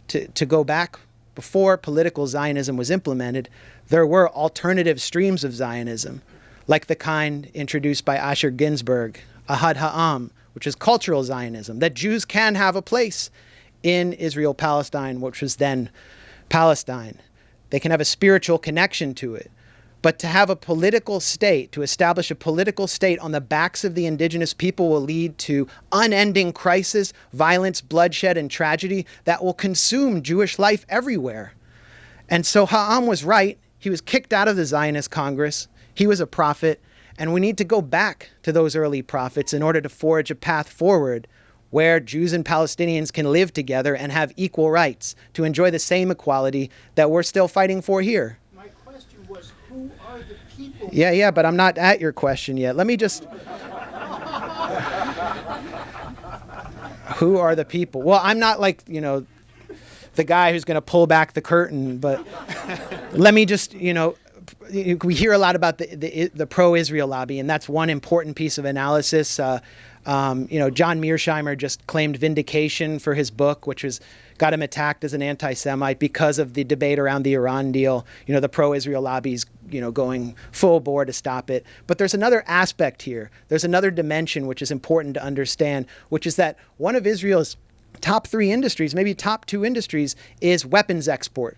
to go back, before political Zionism was implemented, there were alternative streams of Zionism, like the kind introduced by Asher Ginsburg, Ahad Ha'am, which is cultural Zionism, that Jews can have a place in Israel-Palestine, which was then Palestine. They can have a spiritual connection to it. But to have a political state, to establish a political state on the backs of the indigenous people will lead to unending crisis, violence, bloodshed, and tragedy that will consume Jewish life everywhere. And so Ha'am was right. He was kicked out of the Zionist Congress. He was a prophet. And we need to go back to those early prophets in order to forge a path forward where Jews and Palestinians can live together and have equal rights to enjoy the same equality that we're still fighting for here. My question was, who are the people? Yeah, but I'm not at your question yet. Let me just... Who are the people? Well, I'm not like, the guy who's going to pull back the curtain, but let me just, we hear a lot about the pro-Israel lobby, and that's one important piece of analysis. John Mearsheimer just claimed vindication for his book, which got him attacked as an anti-Semite because of the debate around the Iran deal. The pro-Israel lobbies, going full bore to stop it. But there's another aspect here. There's another dimension which is important to understand, which is that one of Israel's top 3 industries, maybe top 2 industries, is weapons export.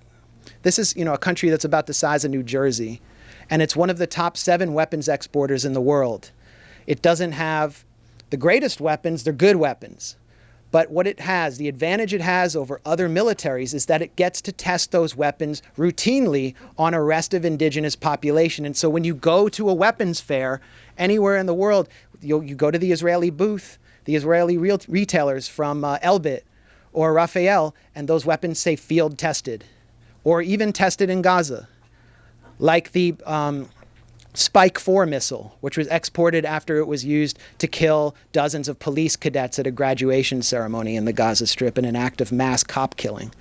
This is, a country that's about the size of New Jersey, and it's one of the top 7 weapons exporters in the world. It doesn't have the greatest weapons, they're good weapons. But what it has, the advantage it has over other militaries, is that it gets to test those weapons routinely on a restive indigenous population. And so when you go to a weapons fair anywhere in the world, you go to the Israeli booth, the Israeli retailers from Elbit or Rafael, and those weapons say field tested, or even tested in Gaza, like the Spike 4 missile, which was exported after it was used to kill dozens of police cadets at a graduation ceremony in the Gaza Strip in an act of mass cop killing.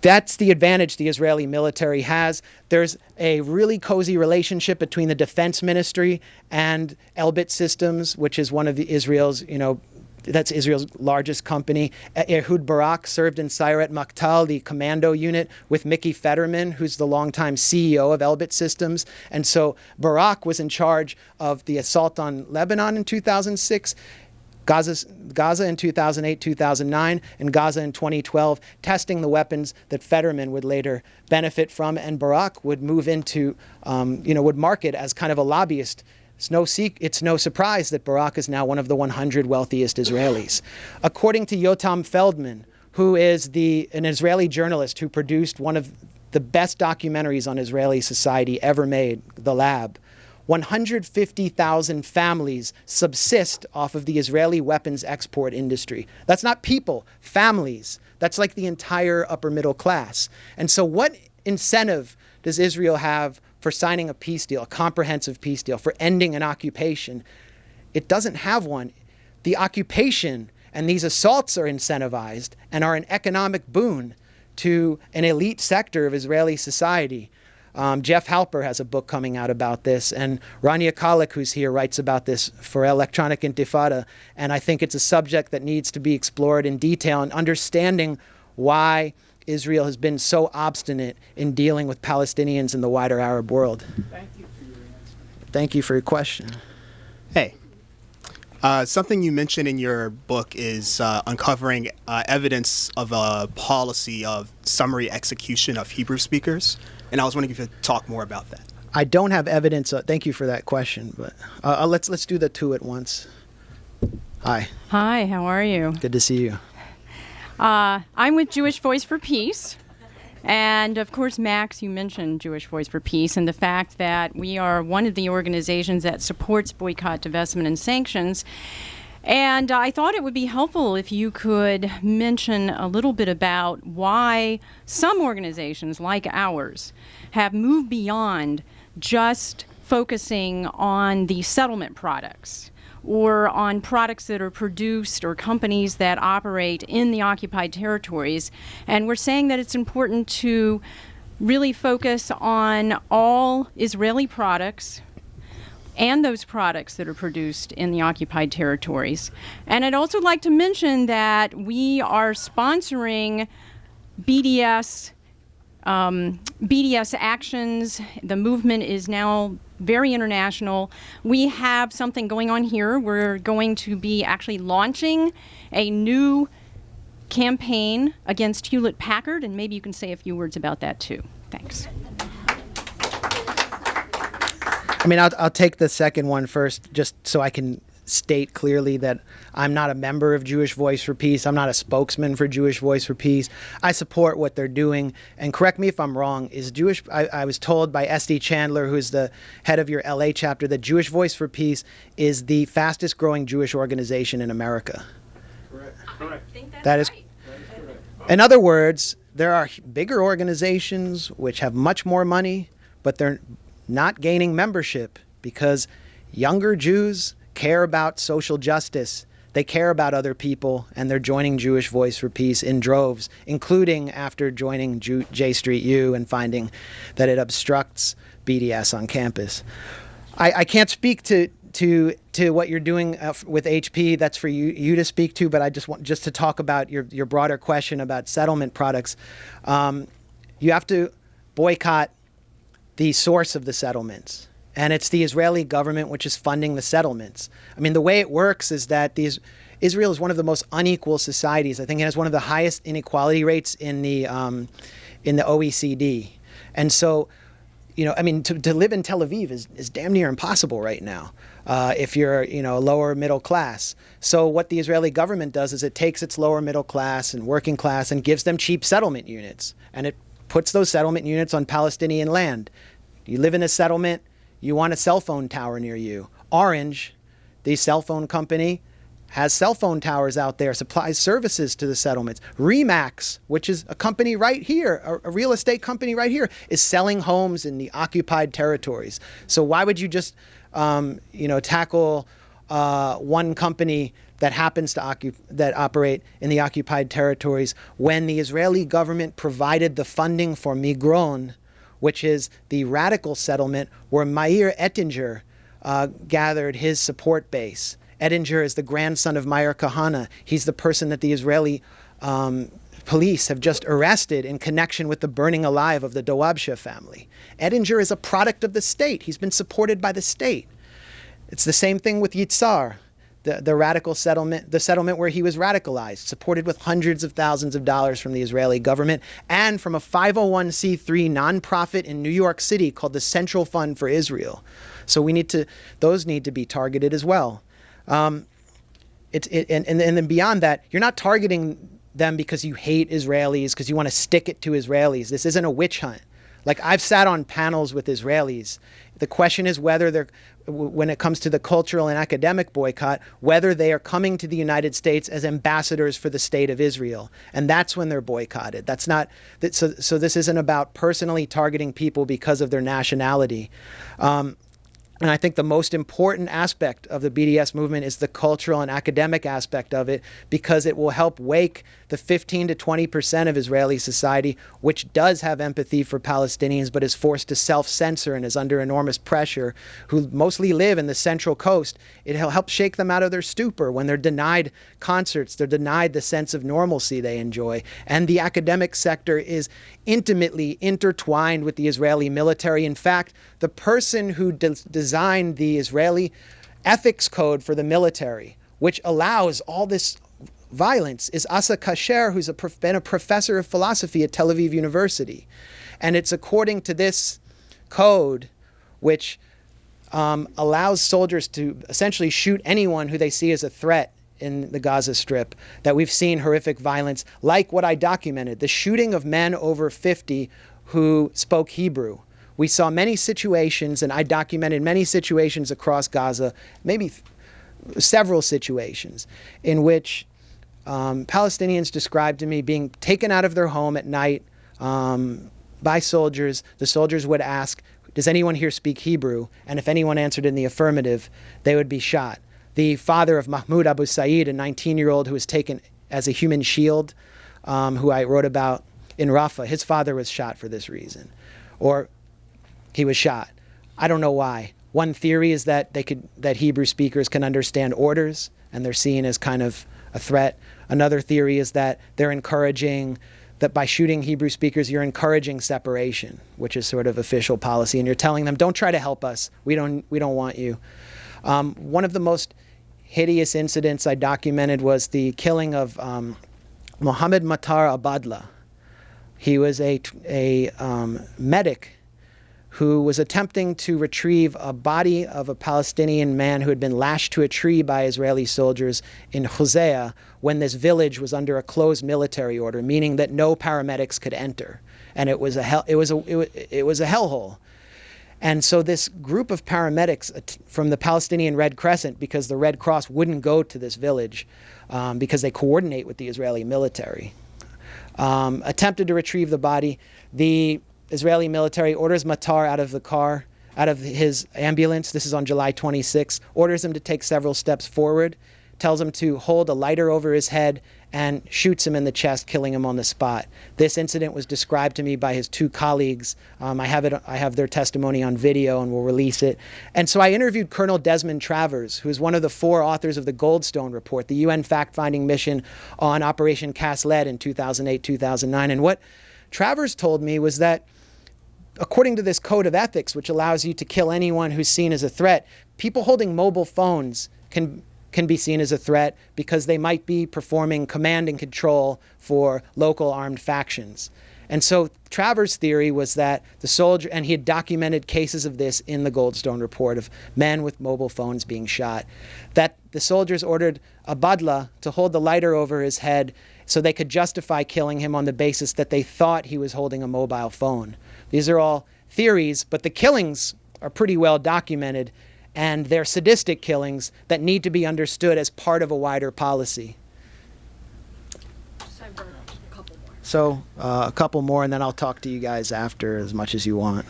That's the advantage the Israeli military has. There's a really cozy relationship between the defense ministry and Elbit Systems, which is one of Israel's, that's Israel's largest company. Ehud Barak served in Sayeret Maktal, the commando unit, with Mickey Fetterman, who's the longtime CEO of Elbit Systems. And so Barak was in charge of the assault on Lebanon in 2006, Gaza in 2008, 2009, and Gaza in 2012, testing the weapons that Fetterman would later benefit from, and Barak would move into, would market as kind of a lobbyist. It's no surprise that Barak is now one of the 100 wealthiest Israelis. According to Yotam Feldman, who is an Israeli journalist who produced one of the best documentaries on Israeli society ever made, The Lab, 150,000 families subsist off of the Israeli weapons export industry. That's not people, families. That's like the entire upper middle class. And so what incentive does Israel have for signing a peace deal, a comprehensive peace deal, for ending an occupation? It doesn't have one. The occupation and these assaults are incentivized and are an economic boon to an elite sector of Israeli society. Jeff Halper has a book coming out about this, and Rania Kalik, who's here, writes about this for Electronic Intifada, and I think it's a subject that needs to be explored in detail and understanding why Israel has been so obstinate in dealing with Palestinians in the wider Arab world. Thank you for your answer. Thank you for your question. Hey. Something you mentioned in your book is uncovering evidence of a policy of summary execution of Hebrew speakers. And I was wondering if you could talk more about that. I don't have evidence. Thank you for that question, but let's do the two at once. Hi. Hi, how are you? Good to see you. I'm with Jewish Voice for Peace. And of course, Max, you mentioned Jewish Voice for Peace and the fact that we are one of the organizations that supports boycott, divestment, and sanctions. And I thought it would be helpful if you could mention a little bit about why some organizations like ours have moved beyond just focusing on the settlement products or on products that are produced or companies that operate in the occupied territories. And we're saying that it's important to really focus on all Israeli products and those products that are produced in the occupied territories. And I'd also like to mention that we are sponsoring BDS actions. The movement is now very international. We have something going on here. We're going to be actually launching a new campaign against Hewlett-Packard, and maybe you can say a few words about that too. Thanks. I mean, I'll take the second one first, just so I can state clearly that I'm not a member of Jewish Voice for Peace. I'm not a spokesman for Jewish Voice for Peace. I support what they're doing. And correct me if I'm wrong, I was told by SD Chandler, who's the head of your LA chapter, that Jewish Voice for Peace is the fastest growing Jewish organization in America. Correct. I think that's That is right. In other words, there are bigger organizations which have much more money, but they're not gaining membership because younger Jews care about social justice. They care about other people, and they're joining Jewish Voice for Peace in droves, including after joining J Street U and finding that it obstructs BDS on campus. I can't speak to what you're doing with HP. That's for you to speak to, but I just want to talk about your broader question about settlement products. You have to boycott the source of the settlements. And it's the Israeli government which is funding the settlements. I mean, the way it works is that Israel is one of the most unequal societies. I think it has one of the highest inequality rates in the OECD. And so, I mean, to live in Tel Aviv is damn near impossible right now if you're, lower middle class. So what the Israeli government does is it takes its lower middle class and working class and gives them cheap settlement units. And it puts those settlement units on Palestinian land. You live in a settlement, you want a cell phone tower near you. Orange, the cell phone company, has cell phone towers out there, supplies services to the settlements. Remax, which is a company right here, a real estate company right here, is selling homes in the occupied territories. So why would you just, tackle one company that happens to that operate in the occupied territories when the Israeli government provided the funding for Migron, which is the radical settlement where Meir Ettinger gathered his support base. Ettinger is the grandson of Meir Kahane. He's the person that the Israeli police have just arrested in connection with the burning alive of the Dawabsha family. Ettinger is a product of the state. He's been supported by the state. It's the same thing with Yitzhar, the radical settlement, the settlement where he was radicalized, supported with hundreds of thousands of dollars from the Israeli government and from a 501c3 nonprofit in New York City called the Central Fund for Israel. So those need to be targeted as well. And then beyond that, you're not targeting them because you hate Israelis, because you want to stick it to Israelis. This isn't a witch hunt. Like, I've sat on panels with Israelis. The question is whether they're, when it comes to the cultural and academic boycott, whether they are coming to the United States as ambassadors for the state of Israel. And that's when they're boycotted. That's not, so this isn't about personally targeting people because of their nationality. And I think the most important aspect of the BDS movement is the cultural and academic aspect of it, because it will help wake the 15 to 20% of Israeli society which does have empathy for Palestinians but is forced to self-censor and is under enormous pressure, who mostly live in the Central Coast. It'll help shake them out of their stupor when they're denied concerts, they're denied the sense of normalcy they enjoy. And the academic sector is intimately intertwined with the Israeli military. In fact, the person who designed the Israeli ethics code for the military, which allows all this violence, is Asa Kasher, who's been a professor of philosophy at Tel Aviv University. And it's according to this code, which allows soldiers to essentially shoot anyone who they see as a threat in the Gaza Strip, that we've seen horrific violence, like what I documented, the shooting of men over 50 who spoke Hebrew. We saw many situations, and I documented many situations across Gaza, maybe several situations, in which Palestinians described to me being taken out of their home at night by soldiers. The soldiers would ask, does anyone here speak Hebrew? And if anyone answered in the affirmative, they would be shot. The father of Mahmoud Abu Said, a 19-year-old who was taken as a human shield, who I wrote about in Rafah, his father was shot for this reason. Or he was shot. I don't know why. One theory is that that Hebrew speakers can understand orders and they're seen as kind of a threat. Another theory is that they're encouraging, that by shooting Hebrew speakers, you're encouraging separation, which is sort of official policy, and you're telling them, don't try to help us. We don't want you. One of the most hideous incidents I documented was the killing of Mohammed Matar Abadla. He was a medic who was attempting to retrieve a body of a Palestinian man who had been lashed to a tree by Israeli soldiers in Hosea when this village was under a closed military order, meaning that no paramedics could enter, and it was a hellhole. And so this group of paramedics from the Palestinian Red Crescent, because the Red Cross wouldn't go to this village because they coordinate with the Israeli military, attempted to retrieve the body. The Israeli military orders Matar out of the car, out of his ambulance. This is on July 26, orders him to take several steps forward, tells him to hold a lighter over his head, and shoots him in the chest, killing him on the spot. This incident was described to me by his two colleagues. I have their testimony on video and will release it. And so I interviewed Colonel Desmond Travers, who is one of the 4 authors of the Goldstone Report, the UN fact-finding mission on Operation Cast Lead in 2008-2009. And what Travers told me was that according to this code of ethics, which allows you to kill anyone who's seen as a threat, people holding mobile phones can be seen as a threat because they might be performing command and control for local armed factions. And so Travers' theory was that the soldier, and he had documented cases of this in the Goldstone Report of men with mobile phones being shot, that the soldiers ordered Abadla to hold the lighter over his head so they could justify killing him on the basis that they thought he was holding a mobile phone. These are all theories, but the killings are pretty well documented, and they're sadistic killings that need to be understood as part of a wider policy. So a couple more, and then I'll talk to you guys after as much as you want.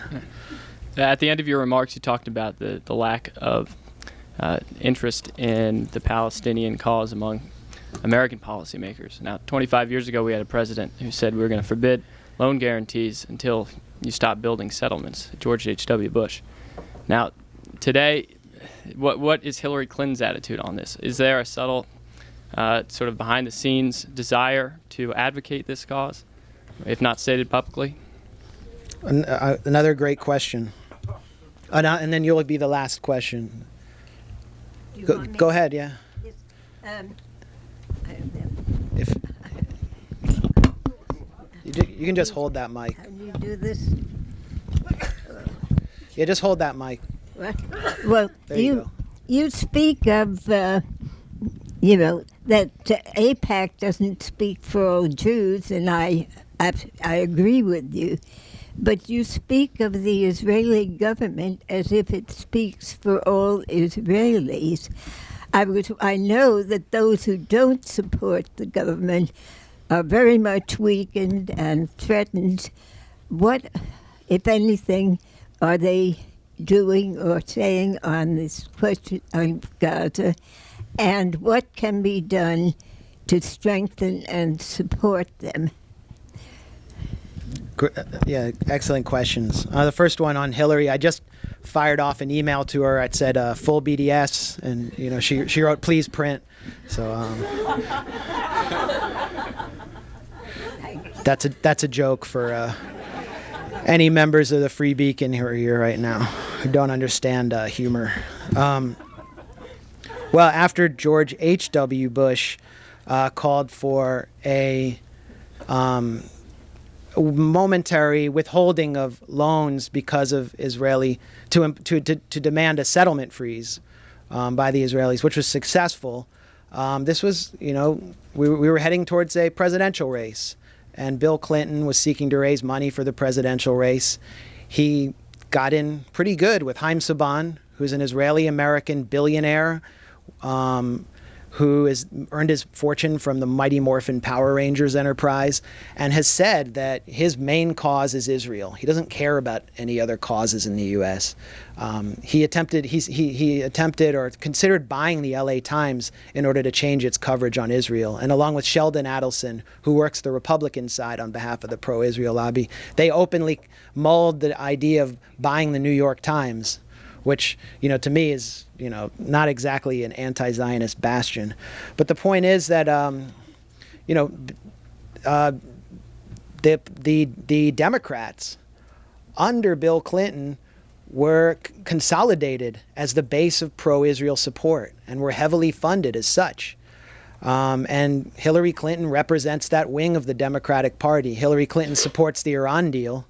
At the end of your remarks, you talked about the lack of interest in the Palestinian cause among American policymakers. Now, 25 years ago, we had a president who said we were going to forbid loan guarantees until you stop building settlements, George H.W. Bush. Now, today, what is Hillary Clinton's attitude on this? Is there a subtle, sort of behind-the-scenes desire to advocate this cause, if not stated publicly? Another great question. And then you'll be the last question. Go ahead, yeah. Yes. If you can just hold that mic. How do you do this? Yeah, just hold that mic. What? Well, There you go. you speak of, that AIPAC doesn't speak for all Jews, and I I agree with you. But you speak of the Israeli government as if it speaks for all Israelis. I know that those who don't support the government are very much weakened and threatened. What, if anything, are they doing or saying on this question of Gaza? And what can be done to strengthen and support them? Yeah, excellent questions. The first one on Hillary, I just fired off an email to her. It said full BDS, and she wrote please print. So that's a joke for any members of the Free Beacon who are here right now who don't understand humor. Well, after George H.W. Bush called for a momentary withholding of loans because of Israeli to demand a settlement freeze by the Israelis, which was successful. This was, we were heading towards a presidential race, and Bill Clinton was seeking to raise money for the presidential race. He got in pretty good with Haim Saban, who's an Israeli-American billionaire who has earned his fortune from the Mighty Morphin Power Rangers enterprise, and has said that his main cause is Israel. He doesn't care about any other causes in the U.S. He attempted or considered buying the LA Times in order to change its coverage on Israel. And along with Sheldon Adelson, who works the Republican side on behalf of the pro-Israel lobby, they openly mulled the idea of buying the New York Times, which, to me is, not exactly an anti-Zionist bastion. But the point is that, the Democrats under Bill Clinton were consolidated as the base of pro-Israel support and were heavily funded as such. And Hillary Clinton represents that wing of the Democratic Party. Hillary Clinton supports the Iran deal.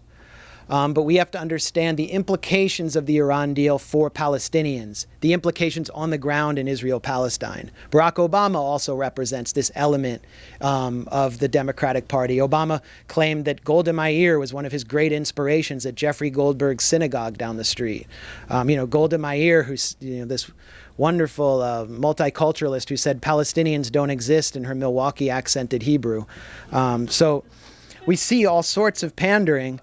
But we have to understand the implications of the Iran deal for Palestinians, the implications on the ground in Israel-Palestine. Barack Obama also represents this element of the Democratic Party. Obama claimed that Golda Meir was one of his great inspirations at Jeffrey Goldberg's synagogue down the street. Golda Meir, who's this wonderful multiculturalist who said Palestinians don't exist in her Milwaukee accented Hebrew. So we see all sorts of pandering.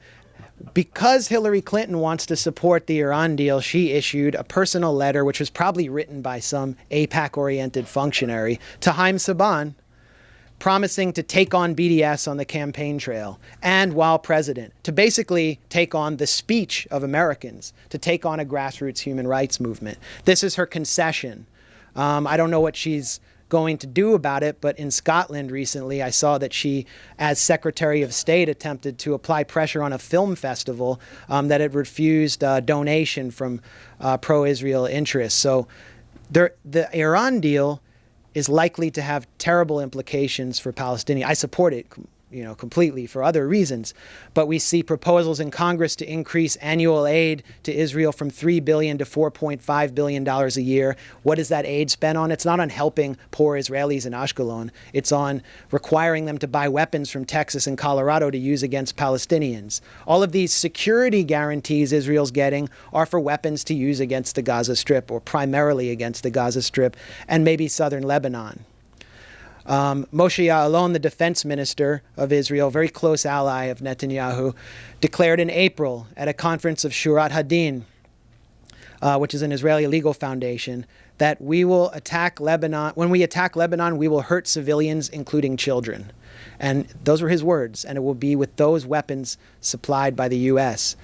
Because Hillary Clinton wants to support the Iran deal, she issued a personal letter, which was probably written by some AIPAC-oriented functionary, to Haim Saban, promising to take on BDS on the campaign trail and while president, to basically take on the speech of Americans, to take on a grassroots human rights movement. This is her concession. I don't know what she's going to do about it, but in Scotland recently I saw that she, as Secretary of State, attempted to apply pressure on a film festival that had refused donation from pro-Israel interests. So the Iran deal is likely to have terrible implications for Palestinians. I support it completely for other reasons. But we see proposals in Congress to increase annual aid to Israel from $3 billion to $4.5 billion a year. What is that aid spent on? It's not on helping poor Israelis in Ashkelon. It's on requiring them to buy weapons from Texas and Colorado to use against Palestinians. All of these security guarantees Israel's getting are for weapons to use against the Gaza Strip, or primarily against the Gaza Strip and maybe southern Lebanon. Moshe Ya'alon, the defense minister of Israel, very close ally of Netanyahu, declared in April at a conference of Shurat Hadin, which is an Israeli legal foundation, that we will attack Lebanon. When we attack Lebanon, we will hurt civilians, including children. And those were his words, and it will be with those weapons supplied by the U.S.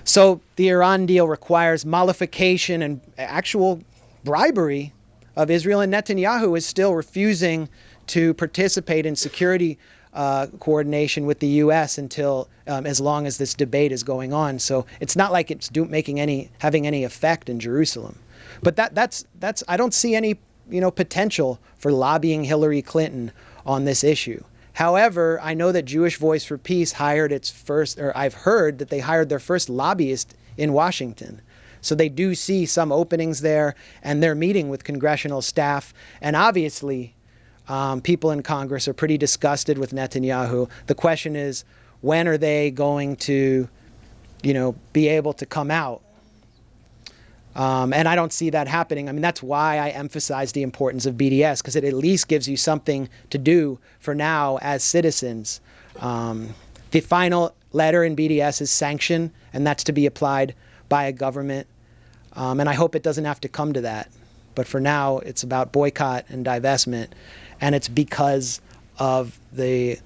So the Iran deal requires mollification and actual bribery of Israel, and Netanyahu is still refusing to participate in security coordination with the U.S. until as long as this debate is going on. So it's not like it's having any effect in Jerusalem. But that's I don't see any potential for lobbying Hillary Clinton on this issue. However, I know that Jewish Voice for Peace I've heard that they hired their first lobbyist in Washington. So they do see some openings there, and they're meeting with congressional staff. And obviously, People in Congress are pretty disgusted with Netanyahu. The question is, when are they going to, be able to come out? And I don't see that happening. I mean, that's why I emphasize the importance of BDS, because it at least gives you something to do for now as citizens. The final letter in BDS is sanction, and that's to be applied by a government. And I hope it doesn't have to come to that. But for now, it's about boycott and divestment, and it's because of the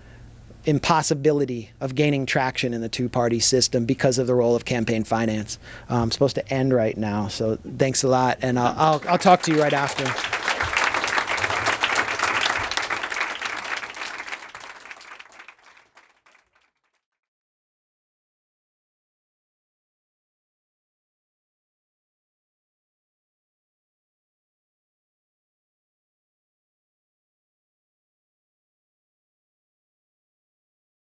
impossibility of gaining traction in the two-party system because of the role of campaign finance. I'm supposed to end right now, so thanks a lot, and I'll talk to you right after.